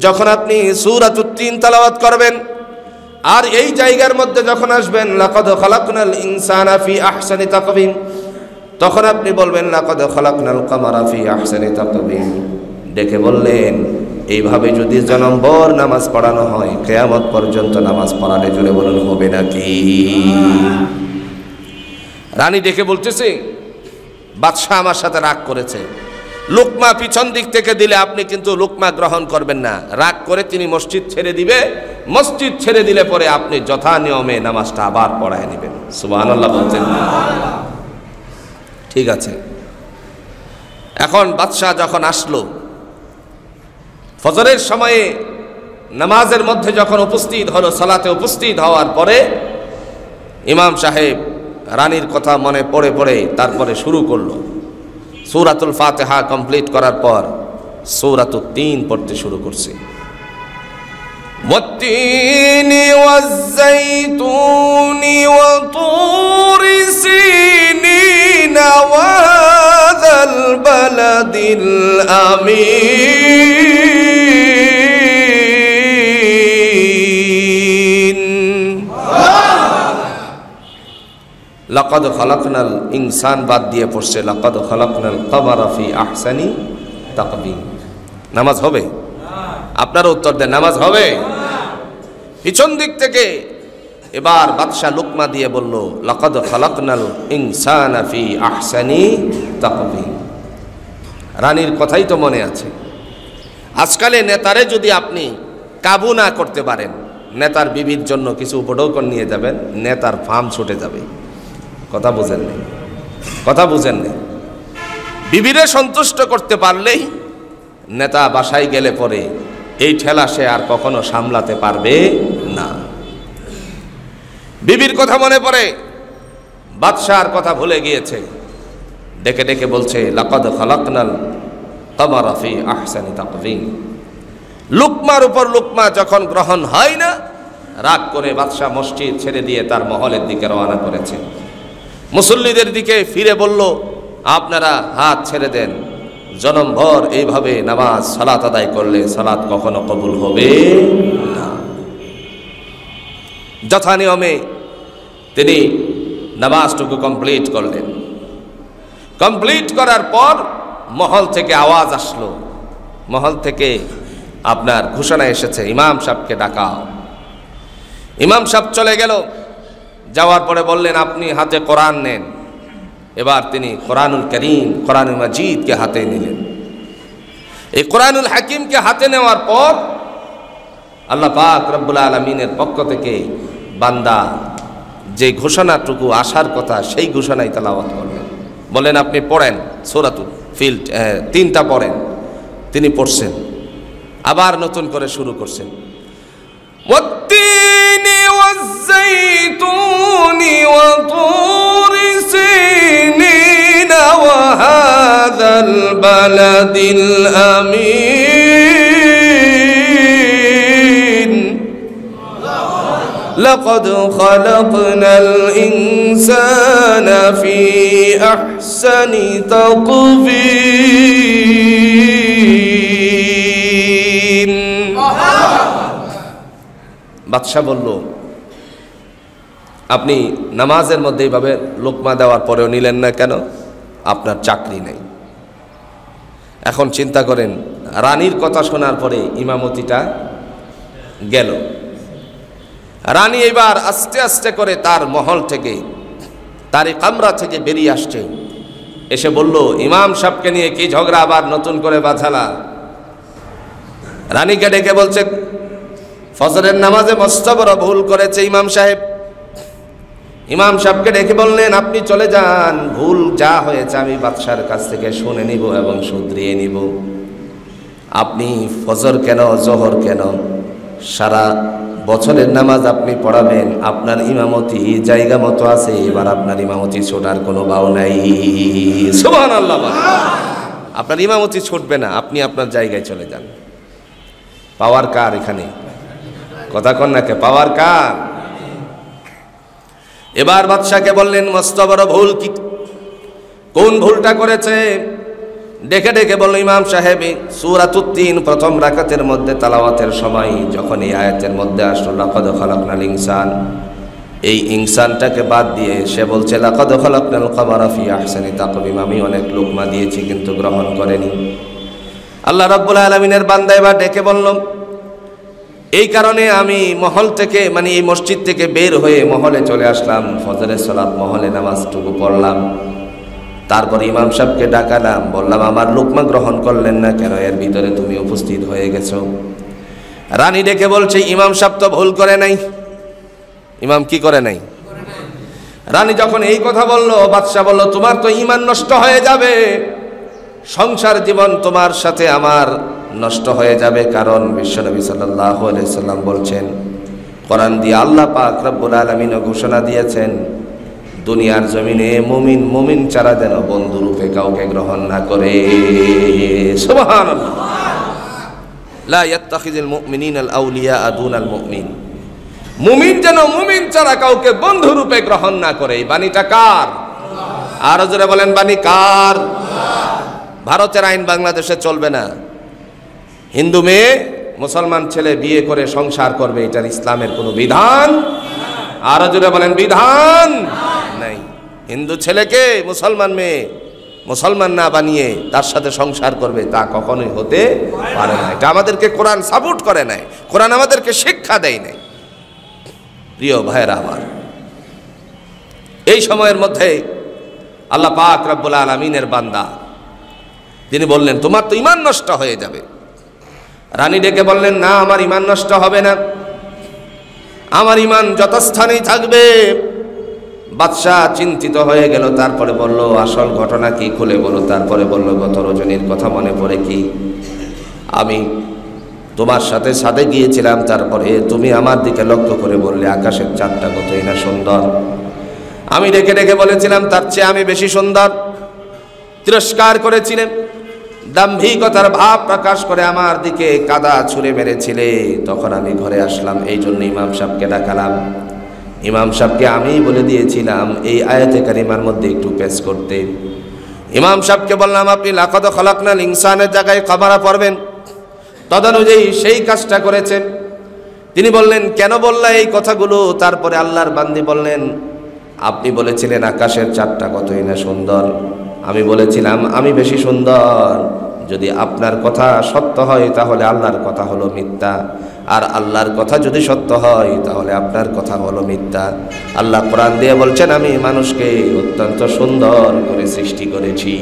যখন আপনি সূরাতুত তিন তেলাওয়াত করবেন আর এই জায়গার মধ্যে যখন আসবেন লাকাদ খালাকনাল ইনসানা ফি আহসানি তাকওয়িম, তখন আপনি বলবেন লাকাদ খালাকনাল কামারা ফি আহসানি তাকওয়িম। ডেকে বললেন, এইভাবে যদি জনমভর নামাজ পড়ানো হয় কিয়ামত পর্যন্ত নামাজ পড়ালে জুড়ে বলুন হবে নাকি? রানী ডেকে বলতেছে, বাদশা আমার সাথে রাগ করেছে, লুকমা পিছন দিক থেকে দিলে আপনি কিন্তু লুকমা গ্রহণ করবেন না। রাগ করে তিনি মসজিদ ছেড়ে দিবে। মসজিদ ছেড়ে দিলে পরে আপনি যথা নিয়মে নামাজটা আবার পড়ায় নেবেন। সুবহানাল্লাহ বলতেন। ঠিক আছে। এখন বাদশা যখন আসলো, ফজরের সময়ে নামাজের মধ্যে যখন উপস্থিত হলো, সালাতে উপস্থিত হওয়ার পরে ইমাম সাহেব রানীর কথা মনে পড়ে পড়ে তারপরে শুরু করলো। সূরাতুল ফাতিহা কমপ্লিট করার পর সূরাতুত তিন পড়তে শুরু করছে। ওয়াত্তিনি ওয়াজ-যাইতুনি ওয়া তুরি সিনিনা ওয়া যাল বালাদিল আমিন। লাকাদ খালাকনাল ইনসান বাদ দিয়ে পড়ছে লাকাদ খালাকনাল কামারা ফি আহসানি তাকওয়িম। নামাজ হবে? আপনারা উত্তর দেন, নামাজ হবে? পিছন দিক থেকে এবার বাদশা লুকমা দিয়ে বলল লাকাদ খালাকনাল ইনসানা ফি আহসানি তাকওয়িম। রানীর কথাই তো মনে আছে। আজকালে নেতারে যদি আপনি কাবু না করতে পারেন, নেতার বিবির জন্য কিছু উপঢৌকন নিয়ে যাবেন, নেতার ফার্ম ছুটে যাবে। কথা বুঝেন নেই? কথা বুঝেন নেই? বিবিরে সন্তুষ্ট করতে পারলেই নেতা বাসায় গেলে পরে এই ঠেলা সে আর কখনো সামলাতে পারবে না। বিবির কথা মনে পড়ে, বাদশার কথা ভুলে গিয়েছে। ডেকে ডেকে বলছে লাকাদ খালাকনাল কামারা ফি আহসানি তাকওয়িম। লুকমার উপর লুকমা যখন গ্রহণ হয় না, রাগ করে বাদশা মসজিদ ছেড়ে দিয়ে তার মহলের দিকে রওনা করেছে। মুসল্লিদের দিকে ফিরে বলল, আপনারা হাত ছেড়ে দেন, জনমভর এইভাবে নামাজ সালাত আদায় করলে সালাত কখনো কবুল হবে না। যথা নিয়মে তিনি নামাজটুকু কমপ্লিট করলেন। কমপ্লিট করার পর মহল থেকে আওয়াজ আসলো, মহল থেকে আপনার ঘোষণা এসেছে, ইমাম সাহেবকে ডাকাও। ইমাম সাহেব চলে গেল। যাওয়ার পরে বললেন, আপনি হাতে কোরআন নেন। এবার তিনি কোরআনুল করিম, কোরআনুল মাজিদকে হাতে নিলেন। এই কোরআনুল হাকিমকে হাতে নেওয়ার পর আল্লাহ পাক রব্বুল আলামিনের পক্ষ থেকে বান্দা যে ঘোষণাটুকু আসার কথা সেই ঘোষণাই তেলাওয়াত করলেন। বলেন আপনি পড়েন সূরাতুল ফিল 3টা পড়েন। তিনি পড়ছেন, আবার নতুন করে শুরু করছেন, ওয়াত্তিনি ওয়াজ্জাইতুনি ওয়া তুরি সিনিন ওয়া হাযাল বালাদিল আমিন লাকাদ খালাকনাল ইনসানা ফি আহসানি তাকবীর। বাদশা বলল, আপনি নামাজের মধ্যে এইভাবে লোকমা দেওয়ার পরেও নিলেন না কেন? আপনার চাকরি নেই। এখন চিন্তা করেন, রানীর কথা শোনার পরে ইমামতিটা গেল। রানী এবার আস্তে আস্তে করে তার মহল থেকে, তার কামরা থেকে বেরিয়ে আসছে। এসে বলল, ইমাম সাহেবকে নিয়ে কি ঝগড়া আবার নতুন করে বাঁধালা? রানীকে ডেকে বলছে, ফজরের নামাজে মস্ত বড় ভুল করেছে ইমাম সাহেব। ইমাম সাহেবকে ডেকে বললেন, আপনি চলে যান, ভুল যা হয়েছে আমি বাদশার কাছ থেকে শুনে নিব এবং শুধরিয়ে নিব। আপনি ফজর কেন, জোহর কেন, সারা বছরের নামাজ আপনি পড়াবেন, আপনার ইমামতি জায়গা মতো আছে। এবার আপনার ইমামতি ছোটার কোনো বাও নাই। সুবহানাল্লাহ। আপনার ইমামতি ছুটবে না, আপনি আপনার জায়গায় চলে যান। পাওয়ার কার এখানে? কথা কন নাকে, পাওয়ার কার? এবার বাদশাকে বললেন, মস্ত বড় ভুল কি, কোন ভুলটা করেছে? ডেকে ডেকে বলল, ইমাম সাহেব সূরাতুত তিন প্রথম রাকাতের মধ্যে তেলাওয়াতের সময় যখন এই আয়াতের মধ্যে আসলো লাকাদ খালাকনাল ইনসান, এই ইনসানটাকে বাদ দিয়ে সে বলছে লাকাদ খালাকনাল কামারা ফি আহসানি তাকবীম। আমি অনেক লোকমা দিয়েছি কিন্তু গ্রহণ করেনি। আল্লাহ রাব্বুল আলামিনের বান্দা এবার ডেকে বলল, এই কারণে আমি মহল থেকে, মানে এই মসজিদ থেকে বের হয়ে মহলে চলে আসলাম। ফজরের সালাত মহলে নামাজটুকু পড়লাম। তারপর ইমাম সাহেবকে ডাকালাম, বললাম আমার লোকমা গ্রহণ করলেন না কেন? এর ভিতরে তুমি উপস্থিত হয়ে গেছো। রানী ডেকে বলছে, ইমাম সাহেব তো ভুল করে নাই। ইমাম কি করে নাই? রানী যখন এই কথা বলল, বাদশা বলল, তোমার তো ঈমান নষ্ট হয়ে যাবে, সংসার জীবন তোমার সাথে আমার নষ্ট হয়ে যাবে। কারণ বিশ্বনবী সাল্লাল্লাহু আলাইহি সাল্লাম বলছেন, কোরআন দিয়ে আল্লাহ পাক রব্বুল আলামিন ঘোষণা দিয়েছেন, দুনিয়ার জমিনে মুমিন ছাড়া যেন বন্ধুরূপে কাউকে গ্রহণ না করে। সুবহানাল্লাহ। লা ইয়াত্তাখিযুল মুমিনুল আউলিয়া দুনাল মুমিন। মুমিন যেন মুমিন ছাড়া কাউকে বন্ধুরূপে গ্রহণ না করে। এই বাণীটা কার? আর জোরে বলেন, বাণী কার? ভারতের আইন বাংলাদেশে চলবে না। হিন্দু মেয়ে মুসলমান ছেলে বিয়ে করে সংসার করবে, এটার ইসলামের কোনো বিধান? আর জোরে বলেন, বিধান নাই। হিন্দু ছেলেকে মুসলমান মেয়ে মুসলমান না বানিয়ে তার সাথে সংসার করবে, তা কখনোই হতে পারে না। এটা আমাদেরকে কোরআন সাপোর্ট করে নাই, কোরআন আমাদেরকে শিক্ষা দেয় নাই। প্রিয় ভাইরা আমার, এই সময়ের মধ্যে আল্লাহ পাক রব্বুল আলামিনের বান্দা তিনি বললেন, তোমার তো ঈমান নষ্ট হয়ে যাবে। রানী ডেকে বললেন, না, আমার ঈমান নষ্ট হবে না, আমার ঈমান যথাস্থানেই থাকবে। বাদশাহ চিন্তিত হয়ে গেল। তারপরে বলল, আসল ঘটনা কি খুলে বলো। তারপরে বলল, গত রজনীর কথা মনে পড়ে কি? আমি তোমার সাথে ছাদে গিয়েছিলাম, তারপরে তুমি আমার দিকে লক্ষ্য করে বললে, আকাশের চাঁদটা কতই না সুন্দর। আমি ডেকে ডেকে বলেছিলাম, তার চেয়ে আমি বেশি সুন্দর। তিরস্কার করেছিলেন, দাম্ভিকতার ভাব প্রকাশ করে আমার দিকে কাদা ছুঁড়ে মেরেছিলে। তখন আমি ঘরে আসলাম, এই জন্য ইমাম সাহেবকে ডাকালাম। ইমাম সাহেবকে আমি বলে দিয়েছিলাম এই আয়াতে কারিমার মধ্যে একটু পেশ করতে, ইমাম সাহেবকে বললাম আপনি লাকাদ খালাকনাল ইনসানের জায়গায় কাবারা পড়বেন, তদনুযায়ী সেই কাজটা করেছেন। তিনি বললেন কেন বললা এই কথাগুলো? তারপরে আল্লাহর বান্দি বললেন আপনি বলেছিলেন আকাশের চাঁদটা কতই না সুন্দর, আমি বলেছিলাম আমি বেশি সুন্দর। যদি আপনার কথা সত্য হয় তাহলে আল্লাহর কথা হলো মিথ্যা, আর আল্লাহর কথা যদি সত্য হয় তাহলে আপনার কথা হলো মিথ্যা। আল্লাহ কোরআন দিয়ে বলছেন আমি মানুষকে অত্যন্ত সুন্দর করে সৃষ্টি করেছি।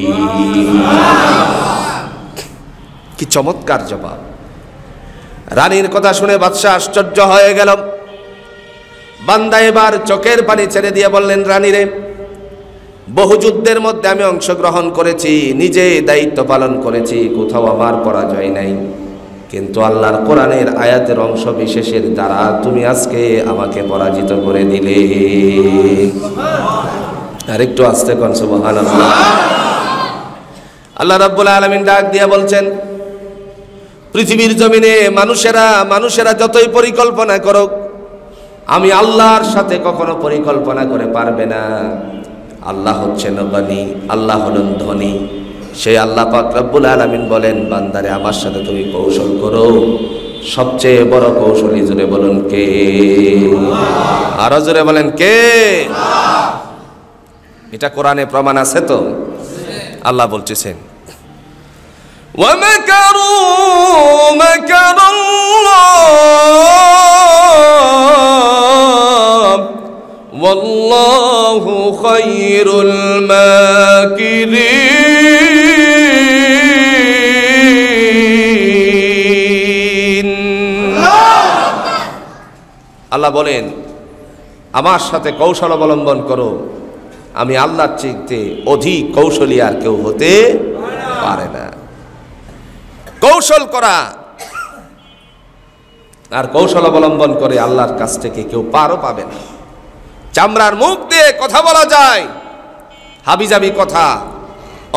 কি চমৎকার জবাব! রানীর কথা শুনে বাদশা আশ্চর্য হয়ে গেল। বান্দা এবার চোখের পানি ছেড়ে দিয়ে বললেন রানীরে, বহু যুদ্ধের মধ্যে আমি অংশগ্রহণ করেছি, নিজে দায়িত্ব পালন করেছি, কোথাও আমার পরাজয় নাই, কিন্তু আল্লাহর কোরআনের আয়াতের অংশ বিশেষের দ্বারা তুমি আজকে আমাকে পরাজিত করে দিলে। আর একটু আস্তে কোন সুবহানাল্লাহ। আল্লাহ রাব্বুল আলামিন ডাক দিয়ে বলছেন পৃথিবীর জমিনে মানুষেরা যতই পরিকল্পনা করুক, আমি আল্লাহর সাথে কখনো পরিকল্পনা করে পারবে না। আল্লাহ হচ্ছেন গনি, আল্লাহ হলেন ধনী। সেই আল্লাহ পাক রব্বুল আলামিন বলেন বান্দারে আমার সাথে তুমি কৌশল করো। সবচেয়ে বড় কৌশলী জোরে বলুন কে? আরো জোরে বলেন কে? এটা কোরআনে প্রমাণ আছে তো? আল্লাহ বলতেছেন وَمَكَرُوا مَكَرَ اللَّهِ وَاللَّهُ خَيْرُ الْمَاكِرِينَ। আল্লাহ বলেন আমার সাথে কৌশল অবলম্বন করো, আমি আল্লাহর চাইতে অধিক কৌশলী আর কেউ হতে পারে না। কৌশল করা আর কৌশল অবলম্বন করে আল্লাহর কাছ থেকে কেউ পারও পাবে না। চামড়ার মুখ দিয়ে কথা বলা যায়, হাবিজাবি কথা,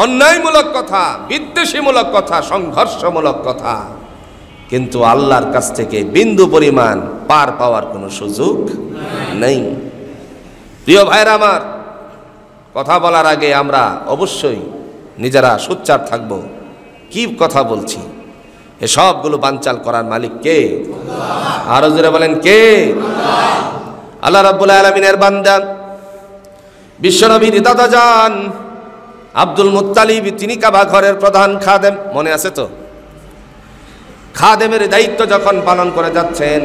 অন্যায়মূলক কথা, বিদ্বেষীমূলক কথা, সংঘর্ষমূলক কথা, কিন্তু আল্লাহর কাছ থেকে বিন্দু পরিমাণ পার পাওয়ার কোনো সুযোগ নেই। প্রিয় ভাইরা আমার, কথা বলার আগে আমরা অবশ্যই নিজেরা সোচ্চার থাকব কি কথা বলছি। এ সবগুলো বানচাল করার মালিক কে? আরো জোরে বলেন কে? আল্লাহ রাব্বুল আলামিনের বান্দা বিশ্বনবীর দাদা জান আব্দুল মুত্তালিব, তিনি কাবা ঘরের প্রধান খাদেম, মনে আছে তো? খাদেমের দায়িত্ব যখন পালন করে যাচ্ছেন,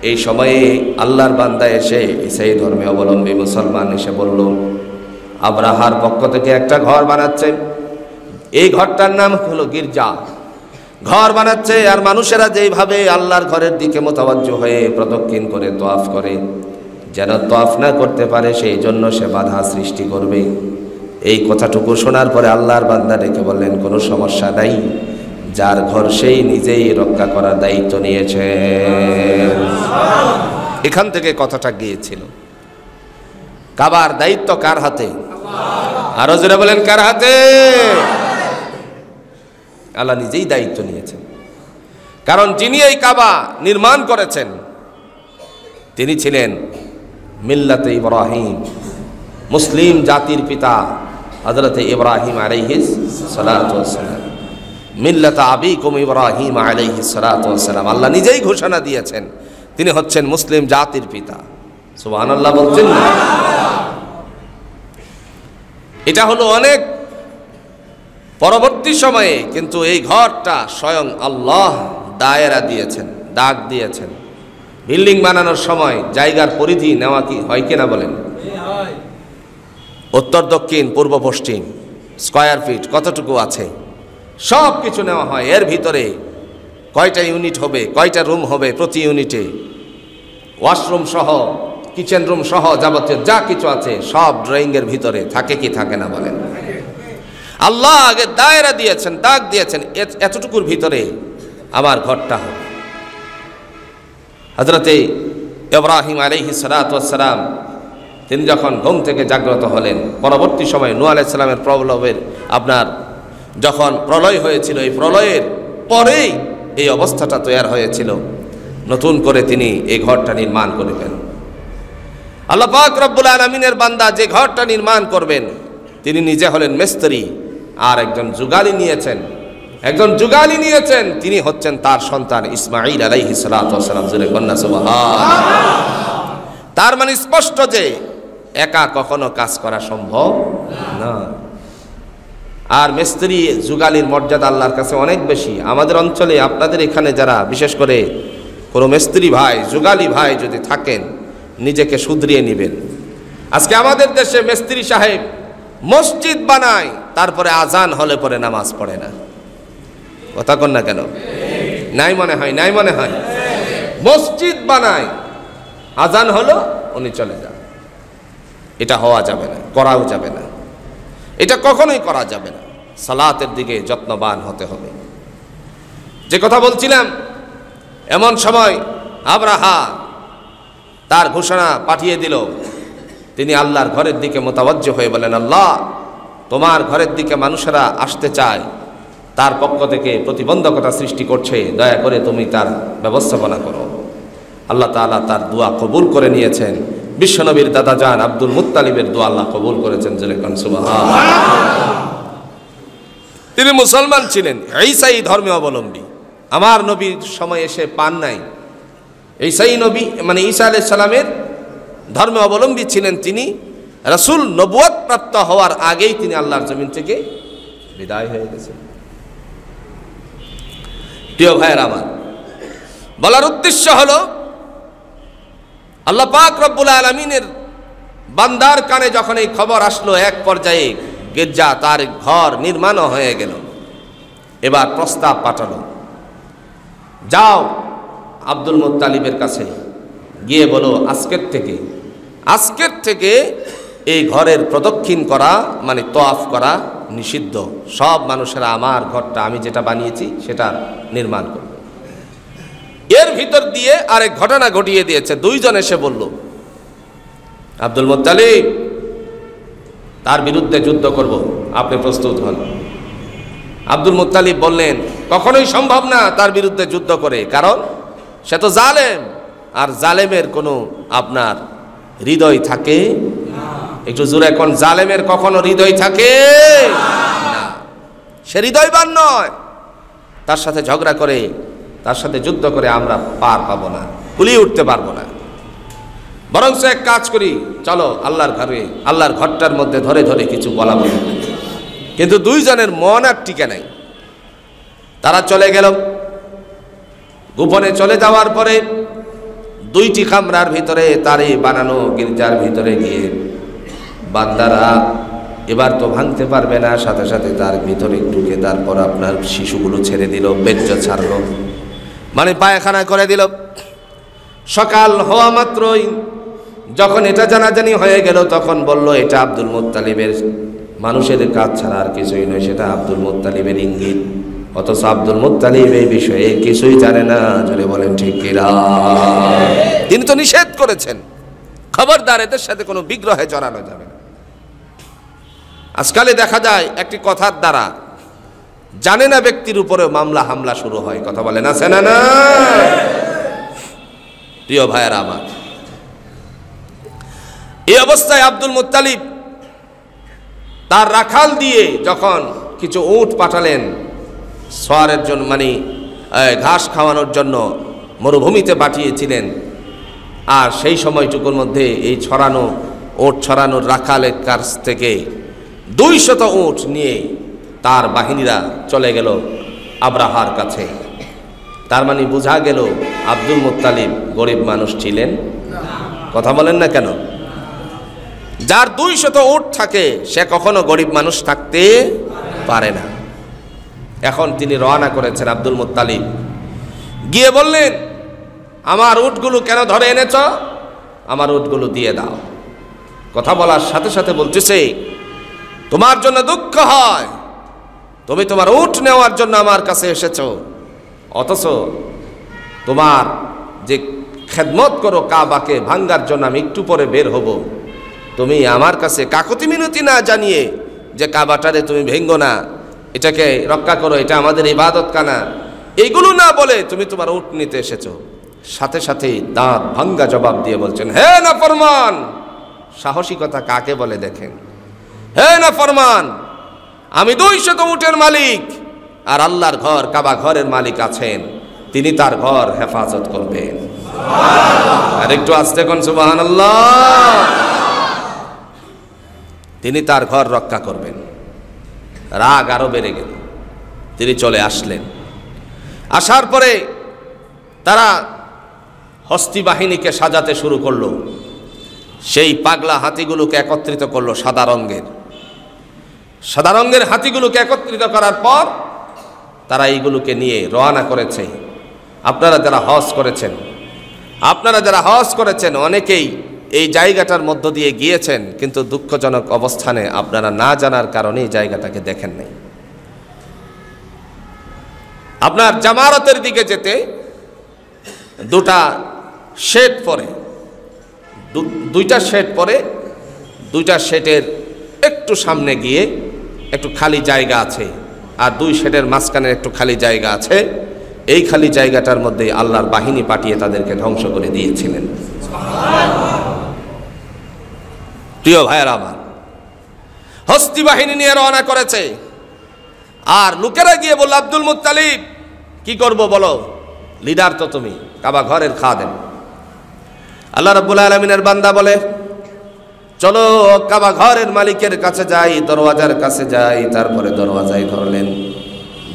এই সময়ে আল্লাহর বান্দা এসে ইসাই ধর্মে অবলম্বী মুসলমান এসে বলল আব্রাহার পক্ষ থেকে একটা ঘর বানাচ্ছে, এই ঘরটার নাম হলো গির্জা। ঘর বানাচ্ছে আর মানুষেরা যেইভাবে আল্লাহর ঘরের দিকে মোতাবাজ্জ হয়ে প্রদক্ষিণ করে তোয়াফ করে, যেন তোয়াফ না করতে পারে সেই জন্য সে বাধা সৃষ্টি করবে। এই কথাটুকু শোনার পরে আল্লাহর বান্দা ডেকে বললেন কোনো সমস্যা নাই, যার ঘর সেই নিজেই রক্ষা করার দায়িত্ব নিয়েছে। এখান থেকে কথাটা গিয়েছিল। কাবার দায়িত্ব কার হাতে? আরো জোরে বলেন কার হাতে? আল্লাহ নিজেই দায়িত্ব নিয়েছেন, কারণ যিনি এই কাবা নির্মাণ করেছেন তিনি ছিলেন মিল্লাতে ইব্রাহিম, মুসলিম জাতির পিতা হযরত ইব্রাহিম আলাইহিস সালাতু ওয়াস সালাম। মিল্লাত আবিকুম ইব্রাহিম আলাইহিস সালাতু ওয়াস সালাম, আল্লাহ নিজেই ঘোষণা দিয়েছেন তিনি হচ্ছেন মুসলিম জাতির পিতা। সুবহানাল্লাহ বলছেন না? এটা হলো অনেক পরবর্তী সময়ে, কিন্তু এই ঘরটা স্বয়ং আল্লাহ দায়রা দিয়েছেন, দাগ দিয়েছেন। বিল্ডিং বানানোর সময় জায়গার পরিধি নেওয়া কি হয় কিনা বলেন? উত্তর দক্ষিণ পূর্ব পশ্চিম স্কয়ার ফিট কতটুকু আছে সব কিছু নেওয়া হয়। এর ভিতরে কয়টা ইউনিট হবে, কয়টা রুম হবে, প্রতি ইউনিটে ওয়াশরুম সহ, কিচেন রুম সহ যাবতীয় যা কিছু আছে সব ড্রয়িংয়ের ভিতরে থাকে কি থাকে না বলেন? আল্লাহ আগে দায়রা দিয়েছেন, দাগ দিয়েছেন, এতটুকুর ভিতরে আমার ঘরটা হবে। হযরতে ইব্রাহিম আলাইহিস সালাতু ওয়াস সালাম তিনি যখন ঘুম থেকে জাগ্রত হলেন, পরবর্তী সময়ে নূহ আলাইহিস সালামের আপনার যখন প্রলয় হয়েছিল, এই প্রলয়ের পরেই এই অবস্থাটা তৈরি হয়েছিল। নতুন করে তিনি এই ঘরটা নির্মাণ করবেন। আল্লাহ পাক রব্বুল আলামিনের বান্দা যে ঘরটা নির্মাণ করবেন তিনি নিজে হলেন মিস্ত্রি, আর একজন যুগালি নিয়েছেন, তিনি হচ্ছেন তার সন্তান ইসমাঈল আলাইহিস সালাতু ওয়াস সালাম। জোরে কন্যা সুবহানাল্লাহ। তার মানে স্পষ্ট যে একা কখনো কাজ করা সম্ভব না। আর মিস্ত্রি যুগালির মর্যাদা আল্লাহর কাছে অনেক বেশি। আমাদের অঞ্চলে, আপনাদের এখানে যারা বিশেষ করে কোনো মিস্ত্রি ভাই, যুগালি ভাই যদি থাকেন, নিজেকে শুধরিয়ে নেবেন। আজকে আমাদের দেশে মিস্ত্রি সাহেব মসজিদ বানায়, তারপরে আজান হলে পরে নামাজ পড়ে না। কথা কন না কেন? নাই মনে হয়। মসজিদ বানায়, আজান হলো উনি চলে যান। এটা হওয়া যাবে না, করাও যাবে না, এটা কখনোই করা যাবে না। সালাতের দিকে যত্নবান হতে হবে। যে কথা বলছিলাম, এমন সময় আব্রাহা তার ঘোষণা পাঠিয়ে দিল। তিনি আল্লাহর ঘরের দিকে মোতাবজ্জহ হয়ে বলেন, আল্লাহ, তোমার ঘরের দিকে মানুষেরা আসতে চায়, তার পক্ষ থেকে প্রতিবন্ধকতা সৃষ্টি করছে, দয়া করে তুমি তার ব্যবস্থাপনা করো। আল্লাহ তাআলা তার দোয়া কবুল করে নিয়েছেন। বিশ্বনবীর দাদা জান আব্দুল মুত্তালিবের দোয়া আল্লাহ কবুল করেছেন। সুবহানাল্লাহ। তিনি মুসলমান ছিলেন, ঈসাই ধর্মীয় অবলম্বী। আমার নবীর সময় এসে পান নাই। ঈসাই নবী মানে ঈসা আলাইহিস সালামের ধর্মীয় অবলম্বী ছিলেন তিনি। রাসূল নবুয়ত প্রাপ্ত হওয়ার আগেই তিনি আল্লাহর জমিন থেকে বিদায় হয়ে গেছেন। প্রিয় ভাইয়ের আমার, বলার উদ্দেশ্য হলো, আল্লাহ পাক রব্বুল আলামিনের বান্দার কানে যখন এই খবর আসলো, এক পর্যায়ে গির্জা তার ঘর নির্মাণও হয়ে গেল। এবার প্রস্তাব পাঠালো, যাও আব্দুল মুত্তালিবের কাছে গিয়ে বলো, আজকের থেকে এই ঘরের প্রদক্ষিণ করা মানে তওয়াফ করা নিষিদ্ধ। সব মানুষেরা আমার ঘরটা আমি যেটা বানিয়েছি সেটা নির্মাণ করবে। এর ভিতর দিয়ে আরেক ঘটনা ঘটিয়ে দিয়েছে। দুইজন এসে বলল, আব্দুল মুত্তালিব, তার বিরুদ্ধে যুদ্ধ করব, আপনি প্রস্তুত হন? আব্দুল মুত্তালিব বললেন, কখনোই সম্ভব না তার বিরুদ্ধে যুদ্ধ করে, কারণ সে তো জালেম, আর জালেমের কোনো আপনার হৃদয় থাকে না। একটু জোরে কোন, জালেমের কখনো হৃদয় থাকে না, সে হৃদয়বান নয়। তার সাথে ঝগড়া করে, তার সাথে যুদ্ধ করে আমরা পার পাবো না, কুলিয়ে উঠতে পারবো না। বরং এক কাজ করি, চলো আল্লাহর ঘরটার মধ্যে ধরে ধরে কিছু বলা বলি। কিন্তু দুইজনের মন আর টিকে নাই। তারা চলে গেল। গোপনে চলে যাওয়ার পরে দুইটি কামরার ভিতরে, তারই বানানো গির্জার ভিতরে গিয়ে বান্দারা এবার তো ভাঙতে পারবে না, সাথে সাথে তার ভিতরে ঢুকে তারপর আপনার শিশুগুলো ছেড়ে দিল, বেজ্জ ছাড়লো, মানে পায়খানা করে দিল। সকাল হওয়া মাত্রই যখন এটা জানাজানি হয়ে গেল, তখন বলল, এটা আব্দুল মুত্তালিবের মানুষের কাজ ছাড়া আর কিছুই নয়, সেটা আব্দুল মুত্তালিবের ইঙ্গিত। অথচ আব্দুল মুত্তালিব এই বিষয়ে কিছুই জানে না। জোরে বলেন ঠিক কিনা? তিনি তো নিষেধ করেছেন, খবরদার এদের সাথে কোনো বিগ্রহে জড়ানো যাবে না। আজকালে দেখা যায় একটি কথার দ্বারা জানে না ব্যক্তির উপরে মামলা হামলা শুরু হয়। কথা বলে না, সেনা না? প্রিয় ভাইয়েরা আমার, এই অবস্থায় আব্দুল মুত্তালিব তার রাখাল দিয়ে যখন কিছু উট পাঠালেন সোয়ারের জন্য, মানে ঘাস খাওয়ানোর জন্য মরুভূমিতে পাঠিয়েছিলেন। আর সেই সময়টুকুর মধ্যে এই উট ছড়ানোর রাখালের কাছ থেকে 200 উট নিয়ে তার বাহিনীরা চলে গেল আব্রাহার কাছে। তার মানে বোঝা গেল আব্দুল মুত্তালিব গরিব মানুষ ছিলেন। কথা বলেন না কেন? যার 200 উট থাকে সে কখনো গরিব মানুষ থাকতে পারে না। এখন তিনি রওনা করেছেন আব্দুল মুত্তালিব, গিয়ে বললেন, আমার উটগুলো কেন ধরে এনেছ? আমার উটগুলো দিয়ে দাও। কথা বলার সাথে সাথে বলতেছে, তোমার জন্য দুঃখ হয়, তুমি তোমার উট নেওয়ার জন্য আমার কাছে এসেছো, অথচ তোমার যে খেদমত করো কাবাকে ভাঙ্গার জন্য আমি একটু পরে বের হব, তুমি আমার কাছে কাকতি মিনতি না জানিয়ে যে কাবাটারে তুমি ভেঙ্গো না, এটাকে রক্ষা করো, এটা আমাদের ইবাদত কানা, এইগুলো না বলে তুমি তোমার উট নিতে এসেছো। সাথে সাথে দাঁত ভাঙ্গা জবাব দিয়ে বলছেন, হে নাফরমান! সাহসিকতা কাকে বলে দেখেন। হে নাফরমান, আমি 200 উটের মালিক, আর আল্লাহর ঘর কাবা ঘরের মালিক আছেন, তিনি তার ঘর হেফাজত করবেন। আর একটু আস্তে কোন সুবহানাল্লাহ। তিনি তার ঘর রক্ষা করবেন। রাগ আরো বেড়ে গেল। তিনি চলে আসলেন। আসার পরে তারা হস্তি বাহিনীকে সাজাতে শুরু করলো। সেই পাগলা হাতিগুলোকে একত্রিত করলো সাদা রঙের হাতিগুলোকে একত্রিত করার পর তারা এইগুলোকে নিয়ে রওনা করেছে। আপনারা যারা হজ করেছেন অনেকেই এই জায়গাটার মধ্য দিয়ে গিয়েছেন, কিন্তু দুঃখজনক অবস্থানে আপনারা না জানার কারণে এই জায়গাটাকে দেখেন নাই। আপনার জামারতের দিকে যেতে দুইটা শেড পরে দুইটা শেডের একটু সামনে গিয়ে একটু খালি জায়গা আছে, আর 2 শেডের মাঝখানে একটু খালি জায়গা আছে। এই খালি জায়গাটার মধ্যে আল্লাহর বাহিনী পাঠিয়ে তাদেরকে ধ্বংস করে দিয়েছিলেন। প্রিয় ভাইয়েরা আমার, হস্তি বাহিনী নিয়ে রওনা করেছে। আর লোকেরা গিয়ে বলল, আব্দুল মুত্তালিব কি করব বলো, লিডার তো তুমি, কাবা ঘরের খাদেম। আল্লাহ রাব্বুল আলামিনের বান্দা বলে, চলো কাবা ঘরের মালিকের কাছে যাই, দরওয়াজার কাছে যাই। তারপরে দরওয়াজায় ধরলেন।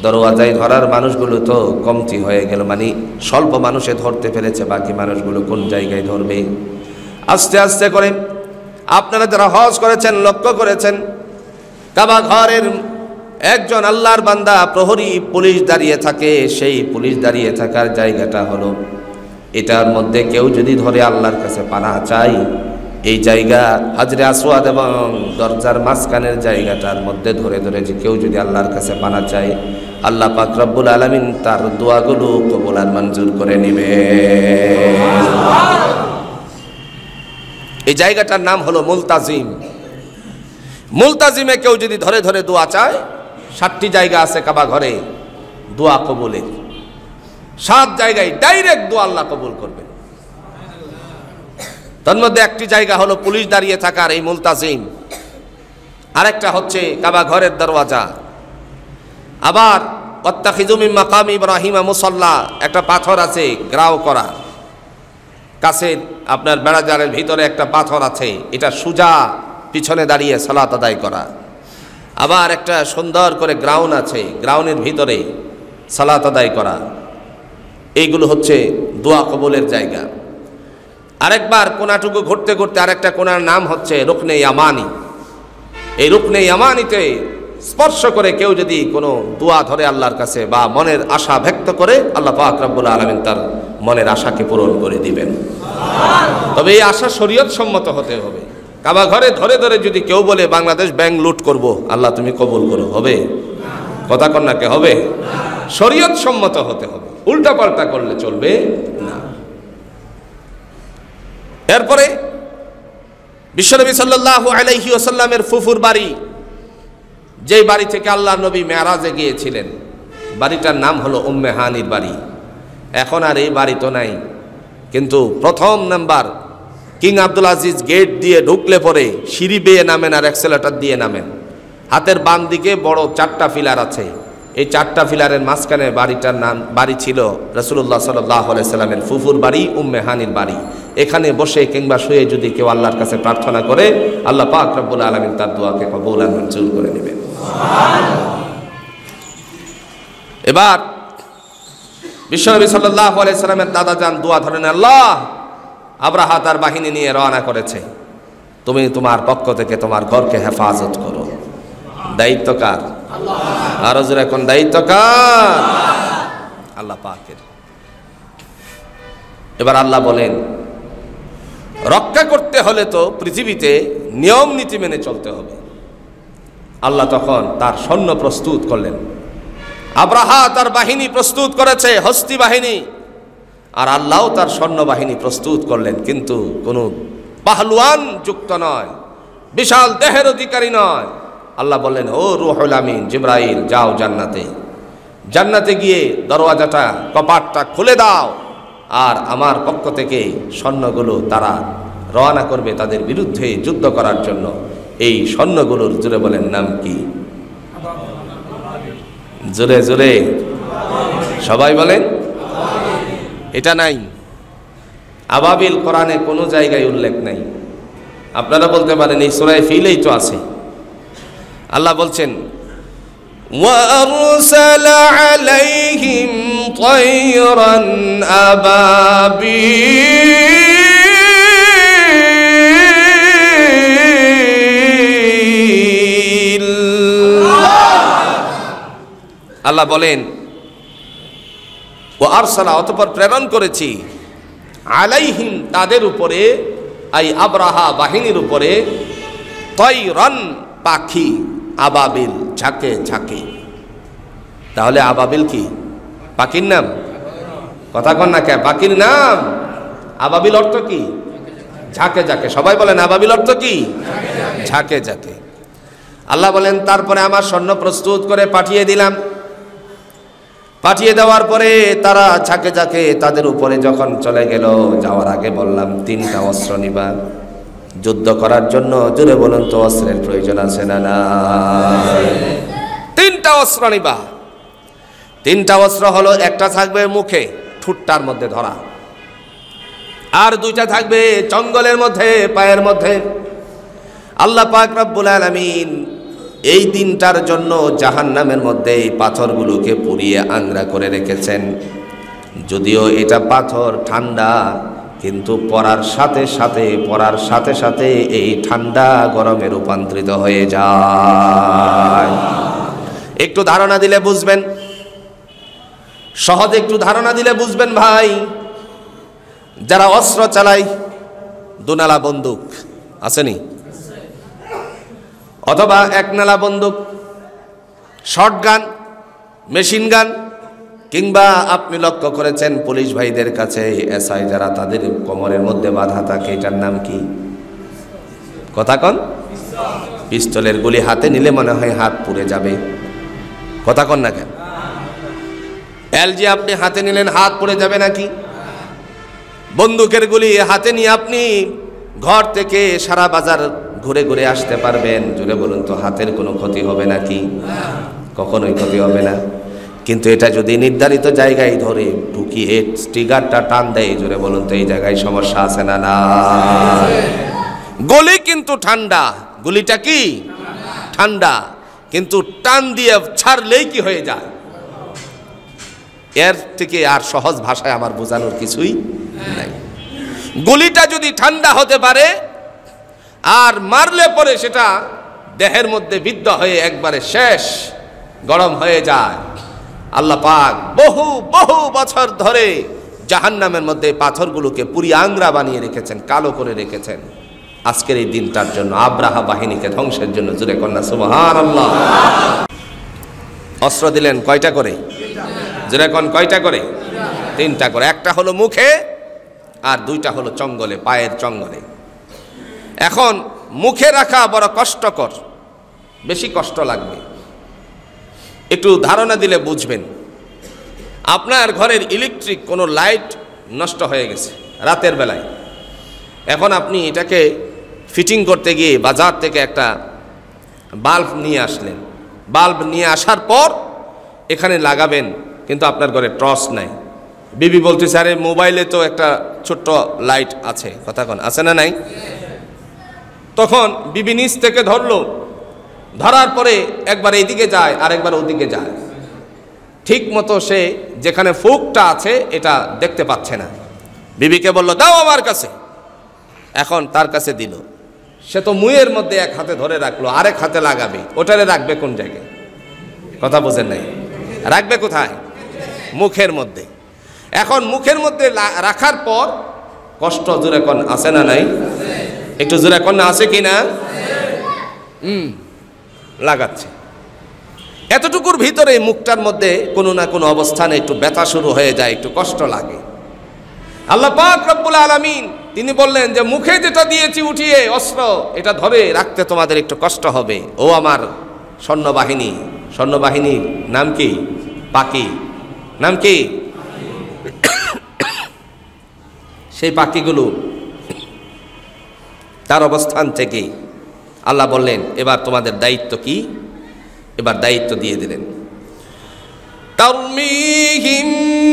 দরওয়াজায় ধরার মানুষগুলো তো কমতি হয়ে গেল, মানে স্বল্প মানুষে ধরতে পেরেছে, বাকি মানুষগুলো কোন জায়গায় ধরবে। আস্তে আস্তে করে আপনারা যারা হজ করেছেন লক্ষ্য করেছেন, কাবা ঘরের একজন আল্লাহর বান্দা প্রহরী পুলিশ দাঁড়িয়ে থাকে। সেই পুলিশ দাঁড়িয়ে থাকার জায়গাটা হলো, এটার মধ্যে কেউ যদি ধরে আল্লাহর কাছে পানাহ চাই, এই জায়গা হাজরে আসওয়াদ এবং দরজার মাঝখানের জায়গাটার মধ্যে ধরে যে কেউ যদি আল্লাহর কাছে পানাহ চায়, আল্লাহ পাক রব্বুল আলামিন তার দোয়াগুলো কবুল আর মঞ্জুর করে নেবে। এই জায়গাটার নাম হলো মুলতাজিম। মুলতাজিমে কেউ যদি ধরে দোয়া চায়, 7টি জায়গা আছে কাবা ঘরে দোয়া কবুলের। 7 জায়গায় ডাইরেক্ট দোয়া আল্লাহ কবুল করবে। তার মধ্যে একটি জায়গা হলো পুলিশ দাঁড়িয়ে থাকার এই মুলতাজিম, আরেকটা হচ্ছে কাবা ঘরের দরওয়াজা। আবার ওয়াত্তাখিযু মিন মাকামি ইব্রাহিমা মুসাল্লা, একটা পাথর আছে গ্রাও করা, কাছের আপনার বেড়াজালের ভিতরে একটা পাথর আছে, এটা সুজা পিছনে দাঁড়িয়ে সালাত আদায় করা। আবার একটা সুন্দর করে গ্রাউন্ড আছে, গ্রাউন্ডের ভিতরে সালাত আদায় করা। এইগুলো হচ্ছে দোয়া কবুলের জায়গা। আরেকবার কোনাটুকু ঘুরতে ঘুরতে আরেকটা কোনার নাম হচ্ছে রুকনে ইয়ামানি। এই রুকনে ইয়ামানিতে স্পর্শ করে কেউ যদি কোনো দোয়া ধরে আল্লাহর কাছে বা মনের আশা ব্যক্ত করে, আল্লাহ পাক রব্বুল আলামিন তার মনের আশাকে পূরণ করে দিবেন। তবে এই আশা শরীয়ত সম্মত হতে হবে। কাবা ঘরে ধরে যদি কেউ বলে বাংলাদেশ ব্যাংক লুট করব, আল্লাহ তুমি কবুল করো, হবে? কথা কন্যাকে হবে? শরীয়ত সম্মত হতে হবে, উল্টা পাল্টা করলে চলবে না। এরপরে বিশ্বনবী সাল্লাল্লাহু আলাইহি ওয়াসাল্লামের ফুফুর বাড়ি, যেই বাড়ি থেকে আল্লাহ নবী মেরাজে গিয়েছিলেন, বাড়িটার নাম হলো উম্মে হানির বাড়ি। এখন আর এই বাড়ি তো নাই, কিন্তু প্রথম number King Abdul Aziz gate দিয়ে ঢুকলে পরে সিঁড়ি বেয়ে নামেন আর অ্যাক্সেলেটর দিয়ে নামেন। হাতের বাম দিকে বড় 4টা পিলার আছে। এই 4টা পিলারের মাঝখানে বাড়ি ছিল রাসূলুল্লাহ সাল্লাল্লাহু আলাইহি সাল্লামের ফুফুর বাড়ি, উম্মে হানির বাড়ি। এখানে বসে কিংবা শুয়ে যদি কেউ আল্লাহর কাছে প্রার্থনা করে, আল্লাহ পাক রব্বুল আলামিন তার দোয়াকে কবুল আর মঞ্জুর করে নেবেন। এবার বিশ্বনবী সাল্লাল্লাহু আলাইহি সাল্লামের দাদা যান দোয়া ধরেন, আল্লাহ আব্রাহা তার বাহিনী নিয়ে রওনা করেছে, তুমি তোমার পক্ষ থেকে তোমার ঘরকে হেফাজত করো। দায়িত্ব কার? আর জোরে কোন দায়িত্ব কার? আল্লাহ পাকের। এবার আল্লাহ বলেন, রক্ষা করতে হলে তো পৃথিবীতে নিয়ম নীতি মেনে চলতে হবে। আল্লাহ তখন তার সৈন্য প্রস্তুত করলেন। আব্রাহা তার বাহিনী প্রস্তুত করেছে, হস্তি বাহিনী, আর আল্লাহও তার সৈন্যবাহিনী প্রস্তুত করলেন, কিন্তু কোনো পাহলুয়ান যুক্ত নয়, বিশাল দেহের অধিকারী নয়। আল্লাহ বললেন, ও রূহুল আমিন জিবরাইল, যাও জান্নাতে গিয়ে দরওয়াজাটা কপাটটা খুলে দাও, আর আমার পক্ষ থেকে সৈন্যগুলো তারা রওনা করবে তাদের বিরুদ্ধে যুদ্ধ করার জন্য। এই সৈন্যগুলোর জোরে বলেন নাম কি? জোরে জোরে সবাই বলেন। এটা নাই, আবাবিল কোরআনে কোনো জায়গায় উল্লেখ নাই। আপনারা বলতে পারেন এই সূরা ফিলেই তো আছে। আল্লাহ বলছেন وَأَرْسَلَ عَلَيْهِمْ طَيْرًا أَبَابِيلَ। আল্লাহ বলেন ওয়ারসালা, অতঃপর প্রেরণ করেছি, আলাইহিম তাদের উপরে, আই আবরাহা বাহিনীর উপরে, তয়রান পাখি, আবাবিল ঝাঁকে ঝাঁকে। তাহলে আবাবিল কি পাখির নাম? কথা কন না কে? পাখির নাম আবাবিল অর্থ কি? ঝাঁকে ঝাঁকে। সবাই বলেন আবাবিল অর্থ কি? ঝাঁকে ঝাঁকে। আল্লাহ বলেন তারপরে আমার সৈন্য প্রস্তুত করে পাঠিয়ে দিলাম। পাঠিয়ে দেওয়ার পরে তারা ঝাঁকে ঝাঁকে তাদের উপরে যখন চলে গেল, যাওয়ার আগে বললাম 3টা অস্ত্র নিবা যুদ্ধ করার জন্য। জোরে বলুন তো অস্ত্রের প্রয়োজন আছে না? না, 3টা অস্ত্র নিবা। 3টা অস্ত্র হলো, একটা থাকবে মুখে, ঠুটটার মধ্যে ধরা, আর 2টা থাকবে চঙ্গলের মধ্যে, পায়ের মধ্যে। আল্লাহ পাক রব্বুল আলামিন এই দিনটার জন্য জাহান্নামের মধ্যে এই পাথরগুলোকে পুড়িয়ে আংরা করে রেখেছেন। যদিও এটা পাথর ঠান্ডা, কিন্তু পড়ার সাথে সাথে এই ঠান্ডা গরমে রূপান্তরিত হয়ে যায়। একটু ধারণা দিলে বুঝবেন, সহজে একটু ধারণা দিলে বুঝবেন ভাই। যারা অস্ত্র চালায়, দুনালা বন্দুক আসেনি, অথবা একনালা বন্দুক, শর্টগান, মেশিন গান, কিংবা আপনি লক্ষ্য করেছেন পুলিশ ভাইদের কাছে এসআই যারা, তাদের কোমরের মধ্যে বাঁধা থাকে, এটার নাম কি? কথা কন। পিস্তলের গুলি হাতে নিলে মনে হয় হাত পুড়ে যাবে। কথা কন না কেন? এলজি আপনি হাতে নিলেন, হাত পুড়ে যাবে নাকি? বন্দুকের গুলি হাতে নিয়ে আপনি ঘর থেকে সারা বাজার ঘুরে ঘুরে আসতে পারবেন। জুড়ে বলুন তো হাতের কোনো ক্ষতি হবে নাকি? কখনোই ক্ষতি হবে না। কিন্তু এটা যদি নির্ধারিত জায়গায় ধরে ঢুকিয়ে ট্রিগারটা টান দেয়, জোরে বলুন তো এই জায়গায় সমস্যা আছে না? না। গুলি কিন্তু ঠান্ডা, গুলিটা কি ঠান্ডা, কিন্তু টান দিয়ে ছাড়লেই কি হয়ে যায়? এর থেকে আর সহজ ভাষায় আমার বোঝানোর কিছুই নাই। গুলিটা যদি ঠান্ডা হতে পারে আর মারলে পরে সেটা দেহের মধ্যে বিদ্ধ হয়ে একবারে শেষ, গরম হয়ে যায়। আল্লাহ পাক বহু বহু বছর ধরে জাহান্নামের মধ্যে পাথরগুলোকে পুরি আংরা বানিয়ে রেখেছেন, কালো করে রেখেছেন আজকের এই দিনটার জন্য, আব্রাহা বাহিনীকে ধ্বংসের জন্য। জোরে কন্যা সুবহানাল্লাহ। অস্ত্র দিলেন কয়টা করে? জোরে কোন কয়টা করে? 3টা করে। একটা হলো মুখে, আর 2টা হলো চঙ্গলে, পায়ের চঙ্গলে। এখন মুখে রাখা বড় কষ্টকর, বেশি কষ্ট লাগবে। একটু ধারণা দিলে বুঝবেন। আপনার ঘরের ইলেকট্রিক কোনো লাইট নষ্ট হয়ে গেছে রাতের বেলায়, এখন আপনি এটাকে ফিটিং করতে গিয়ে বাজার থেকে একটা বাল্ব নিয়ে আসলেন। বাল্ব নিয়ে আসার পর এখানে লাগাবেন, কিন্তু আপনার ঘরে টর্চ নাই। বিবি বলতেছে আরে মোবাইলে তো একটা ছোট্ট লাইট আছে। কথা কোন আছে না নাই? তখন বিবি নিচ থেকে ধরলো, ধরার পরে একবার এইদিকে যায় আর একবার ওদিকে যায়, ঠিক মতো সে যেখানে ফুকটা আছে এটা দেখতে পাচ্ছে না। বিবিকে বলল দাও আমার কাছে। এখন তার কাছে দিল, সে তো মুয়ের মধ্যে এক হাতে ধরে রাখলো, আরেক হাতে লাগাবে, ওটারে রাখবে কোন জায়গায়? কথা বোঝেন নাই? রাখবে কোথায়? মুখের মধ্যে। এখন মুখের মধ্যে রাখার পর কষ্ট জোরে কোন আছে না নাই? একটু জোরে কোন আছে কি না? লাগাচ্ছে। এতটুকুর ভিতরে মুখটার মধ্যে কোনো না কোনো অবস্থানে একটু ব্যথা শুরু হয়ে যায়, একটু কষ্ট লাগে। আল্লাহ পাক রব্বুল আলামিন তিনি বললেন যে মুখে যেটা দিয়েছি উঠিয়ে অস্ত্র, এটা ধরে রাখতে তোমাদের একটু কষ্ট হবে। ও আমার সৈন্যবাহিনী, সৈন্যবাহিনীর নাম কি? পাখি। নাম কি? সেই পাখিগুলো তার অবস্থান থেকে আল্লাহ বললেন এবার তোমাদের দায়িত্ব কি? এবার দায়িত্ব দিয়ে দিলেন, তারমিহিম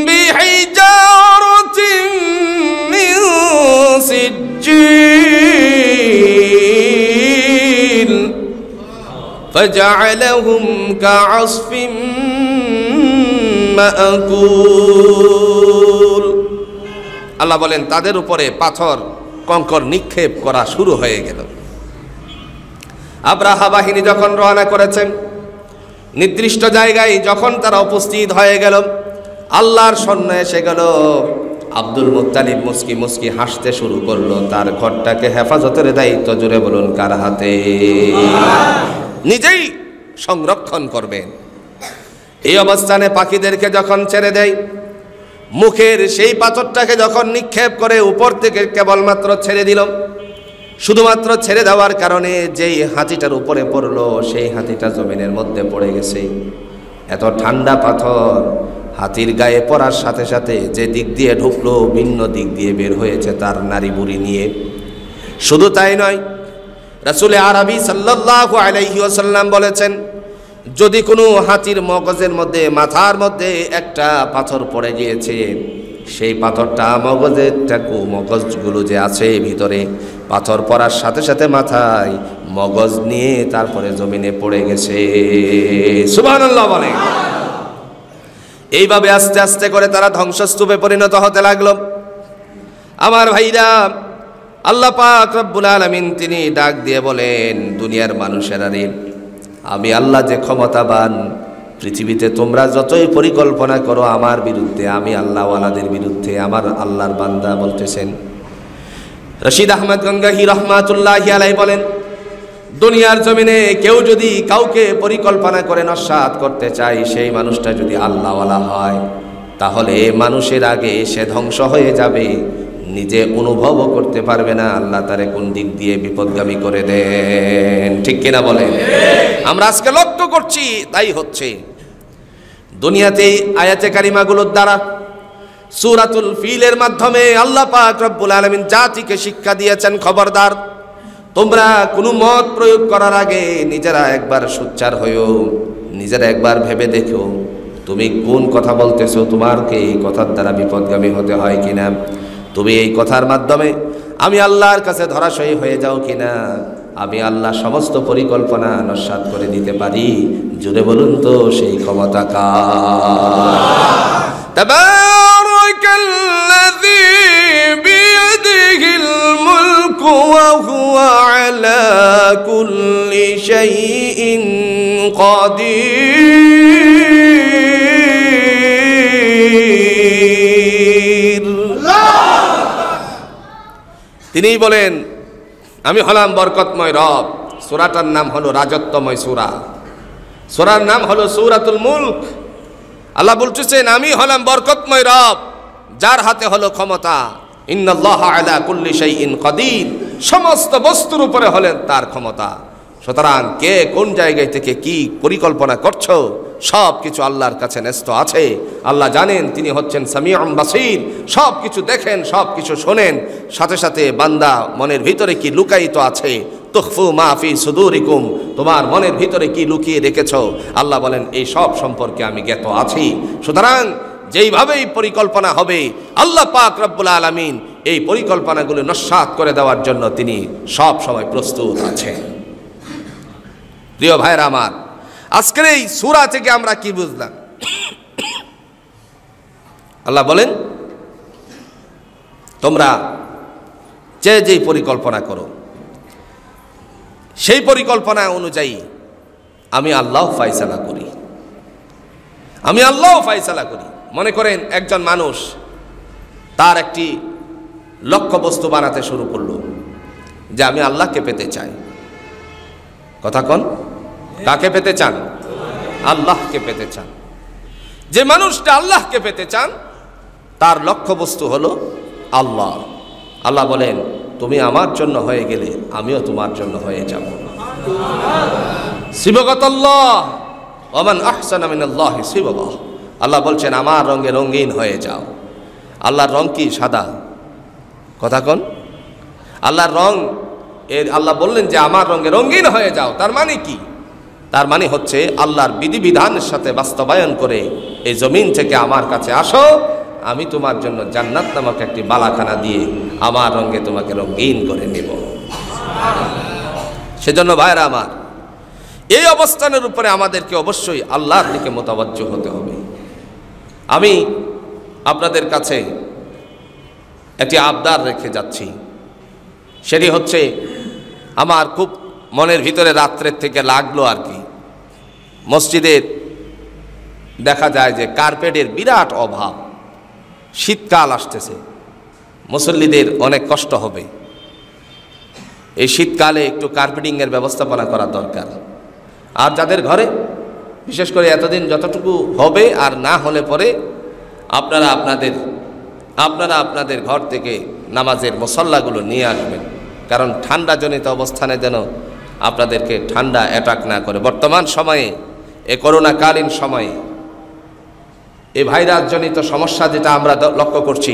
বিহিজারাতিন মিন সিজ্জিল ফাজআলাহুম কাআসফিন মাকুল। আল্লাহ বলেন তাদের উপরে পাথর কঙ্কর নিক্ষেপ করা শুরু হয়ে গেল। আব্রাহা বাহিনী যখন রওনা করেছেন, নির্দিষ্ট জায়গায় যখন তারা উপস্থিত হয়ে গেল, আল্লাহর সৈন্য এসে গেল। আব্দুল মুত্তালিব মুস্কি মুস্কি হাসতে শুরু করলো। তার ঘরটাকে হেফাজতের দায়িত্ব, জুড়ে বলুন কার হাতে? নিজেই সংরক্ষণ করবেন। এই অবস্থানে পাখিদেরকে যখন ছেড়ে দেয়, মুখের সেই পাথরটাকে যখন নিক্ষেপ করে উপর থেকে কেবলমাত্র ছেড়ে দিল, শুধুমাত্র ছেড়ে দেওয়ার কারণে যেই হাতিটার উপরে পড়লো সেই হাতিটা জমিনের মধ্যে পড়ে গেছে। এত ঠান্ডা পাথর হাতির গায়ে পড়ার সাথে সাথে যে দিক দিয়ে ঢুকলো ভিন্ন দিক দিয়ে বের হয়েছে তার নাড়ি বুড়ি নিয়ে। শুধু তাই নয়, রাসূল আরবি সাল্লাল্লাহু আলাইহি ওয়াসাল্লাম বলেছেন, যদি কোনো হাতির মগজের মধ্যে, মাথার মধ্যে একটা পাথর পড়ে গিয়েছে, সেই পাথরটা মগজগুলো যে আছে ভিতরে, পাথর পড়ার সাথে সাথে মাথায় মগজ নিয়ে তারপরে জমিনে পড়ে গেছে। সুবহানাল্লাহ বলে। এইভাবে আস্তে আস্তে করে তারা ধ্বংসস্তূপে পরিণত হতে লাগলো। আমার ভাইরা, আল্লাহ পাক রব্বুল আলামিন তিনি ডাক দিয়ে বলেন, দুনিয়ার মানুষেরা রে, আমি আল্লাহ যে ক্ষমতাবান, পৃথিবীতে তোমরা যতই পরিকল্পনা করো আমার বিরুদ্ধে, আমি আল্লাহওয়ালাদের বিরুদ্ধে, আমার আল্লাহর বান্দা বলতেছেন। রশিদ আহমদ গঙ্গাহি রহমাতুল্লাহি আলাইহি বলেন, দুনিয়ার জমিনে কেউ যদি কাউকে পরিকল্পনা করে নস্যাৎ করতে চায়, সেই মানুষটা যদি আল্লাহওয়ালা হয়, তাহলে মানুষের আগে সে ধ্বংস হয়ে যাবে, নিজে অনুভবও করতে পারবে না আল্লাহ তারে কোন দিক দিয়ে বিপদগামী করে দেন। ঠিক কিনা বলেন? আমরা আজকে লক্ষ্য করছি তাই হচ্ছে। দুনিয়াতে আয়াতে কারিমাগুলোর দ্বারা, সূরাতুল ফিলের মাধ্যমে আল্লাহ পাক রব্বুল আলামিন জাতিকে শিক্ষা দিয়েছেন, খবরদার তোমরা কোনো মত প্রয়োগ করার আগে নিজেরা একবার সোচ্চার হয়েও, নিজেরা একবার ভেবে দেখো তুমি কোন কথা বলতেছো, তোমাকে এই কথার দ্বারা বিপদগামী হতে হয় কিনা, তুমি এই কথার মাধ্যমে আমি আল্লাহর কাছে ধরাশয়ী হয়ে যাও কিনা, আমি আল্লাহ সমস্ত পরিকল্পনা নস্যাৎ করে দিতে পারি। জুড়ে বলুন তো সেই ক্ষমতা কার? তাবারাকাল্লাযী বিয়াদিহিল মুলকু ওয়া হুয়া আলা কুল্লি শাইইন কাদির। তিনিই বলেন, আমি হলাম বরকতময় রব। সূরাটার নাম হলো রাজত্বময় সূরা, সূরার নাম হলো সূরাতুল মুলক। আল্লাহ বলতেছেন, আমি হলাম বরকতময় রব, যার হাতে হলো ক্ষমতা। ইন্নাল্লাহা আলা কুল্লি শাইইন কাদির, সমস্ত বস্তুর উপরে হলেন তার ক্ষমতা। সুতরাং কে কোন জায়গায় থেকে কি পরিকল্পনা করছো, সব কিছু আল্লাহর কাছে ন্যস্ত আছে। আল্লাহ জানেন, তিনি হচ্ছেন সামিউন বাসীর, সব কিছু দেখেন, সব কিছু শোনেন। সাথে সাথে বান্দা মনের ভিতরে কি লুকায়িত আছে, তুখফু মা ফি সুদুরিকুম, তোমার মনের ভিতরে কি লুকিয়ে রেখেছো, আল্লাহ বলেন এই সব সম্পর্কে আমি জ্ঞাত আছি। সুতরাং যেইভাবেই পরিকল্পনা হবে, আল্লাহ পাক রব্বুল আলামিন এই পরিকল্পনাগুলো নস্যাৎ করে দেওয়ার জন্য তিনি সব সময় প্রস্তুত আছেন। প্রিয় ভাইরা আমার, আজকের এই সূরা থেকে আমরা কি বুঝলাম? আল্লাহ বলেন, তোমরা যেই পরিকল্পনা করো, সেই পরিকল্পনা অনুযায়ী আমি আল্লাহ ফায়সালা করি, আমি আল্লাহ ফায়সালা করি। মনে করেন একজন মানুষ তার একটি লক্ষ্যবস্তু বানাতে শুরু করলো, যে আমি আল্লাহকে পেতে চাই। কথা কন, কাকে পেতে চান? আল্লাহকে পেতে চান। যে মানুষটা আল্লাহকে পেতে চান, তার লক্ষ্যবস্তু হলো আল্লাহ। আল্লাহ বলেন, তুমি আমার জন্য হয়ে গেলে আমিও তোমার জন্য হয়ে যাব। সিবগাতাল্লাহ ওয়া মান আহসানা মিনাল্লাহি সিবগা। আল্লাহ বলছেন, আমার রঙে রঙিন হয়ে যাও। আল্লাহর রং কি? সাদা। কথা কন, আল্লাহর রং এর আল্লাহ বললেন যে আমার রঙে রঙিন হয়ে যাও, তার মানে কি? তার মানে হচ্ছে আল্লাহর বিধিবিধানের সাথে বাস্তবায়ন করে এই জমিন থেকে আমার কাছে আসো, আমি তোমার জন্য জান্নাত নামক একটি বালাখানা দিয়ে আমার রঙে তোমাকে রঙিন করে নেব। সেজন্য ভাইরা আমার, এই অবস্থানের উপরে আমাদেরকে অবশ্যই আল্লাহর দিকে মোতাবজ্জ হতে হবে। আমি আপনাদের কাছে একটি আবদার রেখে যাচ্ছি, সেটি হচ্ছে আমার খুব মনের ভিতরে রাত্রের থেকে লাগলো আর কি। মসজিদের দেখা যায় যে কার্পেটের বিরাট অভাব, শীতকাল আসতেছে, মুসল্লিদের অনেক কষ্ট হবে। এই শীতকালে একটু কার্পেটিংয়ের ব্যবস্থাপনা করা দরকার। আর যাদের ঘরে বিশেষ করে এতদিন যতটুকু হবে আর না হলে পরে আপনারা আপনাদের ঘর থেকে নামাজের মুসল্লাগুলো নিয়ে আসবেন, কারণ ঠান্ডাজনিত অবস্থানে যেন আপনাদেরকে ঠান্ডা অ্যাটাক না করে। বর্তমান সময়ে এ করোনাকালীন সময়ে এই ভাইরাসজনিত সমস্যা যেটা আমরা লক্ষ্য করছি,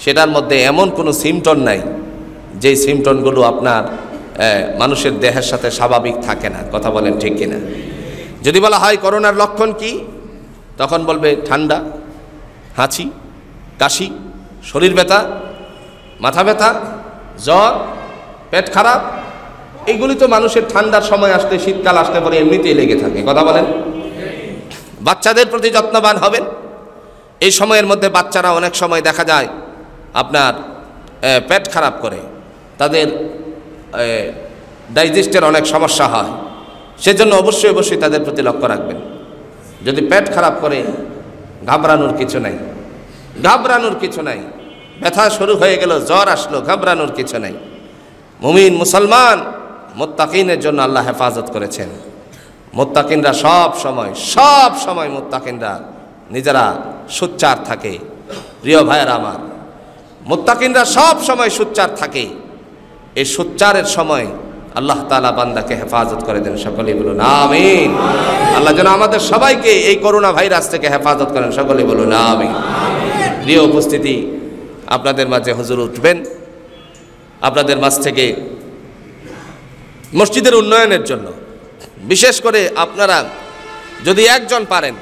সেটার মধ্যে এমন কোনো সিমটম নাই যেই সিমটমগুলো আপনার মানুষের দেহের সাথে স্বাভাবিক থাকে না। কথা বলেন ঠিক কিনা? যদি বলা হয় করোনার লক্ষণ কি, তখন বলবে ঠান্ডা, হাঁচি, কাশি, শরীর ব্যথা, মাথা ব্যথা, জ্বর, পেট খারাপ। এইগুলি তো মানুষের ঠান্ডার সময় আসলে, শীতকাল আসলে পরে এমনিতেই লেগে থাকে। কথা বলেন। বাচ্চাদের প্রতি যত্নবান হবেন। এই সময়ের মধ্যে বাচ্চারা অনেক সময় দেখা যায় আপনার পেট খারাপ করে, তাদের ডাইজেস্টের অনেক সমস্যা হয়। সেজন্য অবশ্যই তাদের প্রতি লক্ষ্য রাখবেন। যদি পেট খারাপ করে, ঘাবড়ানোর কিছু নাই, ব্যথা শুরু হয়ে গেল, জ্বর আসলো, ঘাবড়ানোর কিছু নাই। মুমিন মুসলমান মুত্তাকিনের জন্য আল্লাহ হেফাজত করেছেন। মুত্তাকিনরা সব সময় মুত্তাকিনরা নিজেরা সোচ্চার থাকে। প্রিয় ভাইয়েরা আমার, মুত্তাকিনরা সব সময় সোচ্চার থাকে। এই সোচ্চারের সময় আল্লাহ তাআলা বান্দাকে হেফাজত করে দেন। সকলেই বলুন আমিন। আল্লাহ যেন আমাদের সবাইকে এই করোনা ভাইরাস থেকে হেফাজত করেন। সকলেই বলুন আমিন। প্রিয় উপস্থিতি, আপনাদের মাঝে হুজুর উঠবেন আপনাদের মাঝ থেকে মসজিদের উন্নয়নের জন্য। বিশেষ করে আপনারা যদি একজন পারেন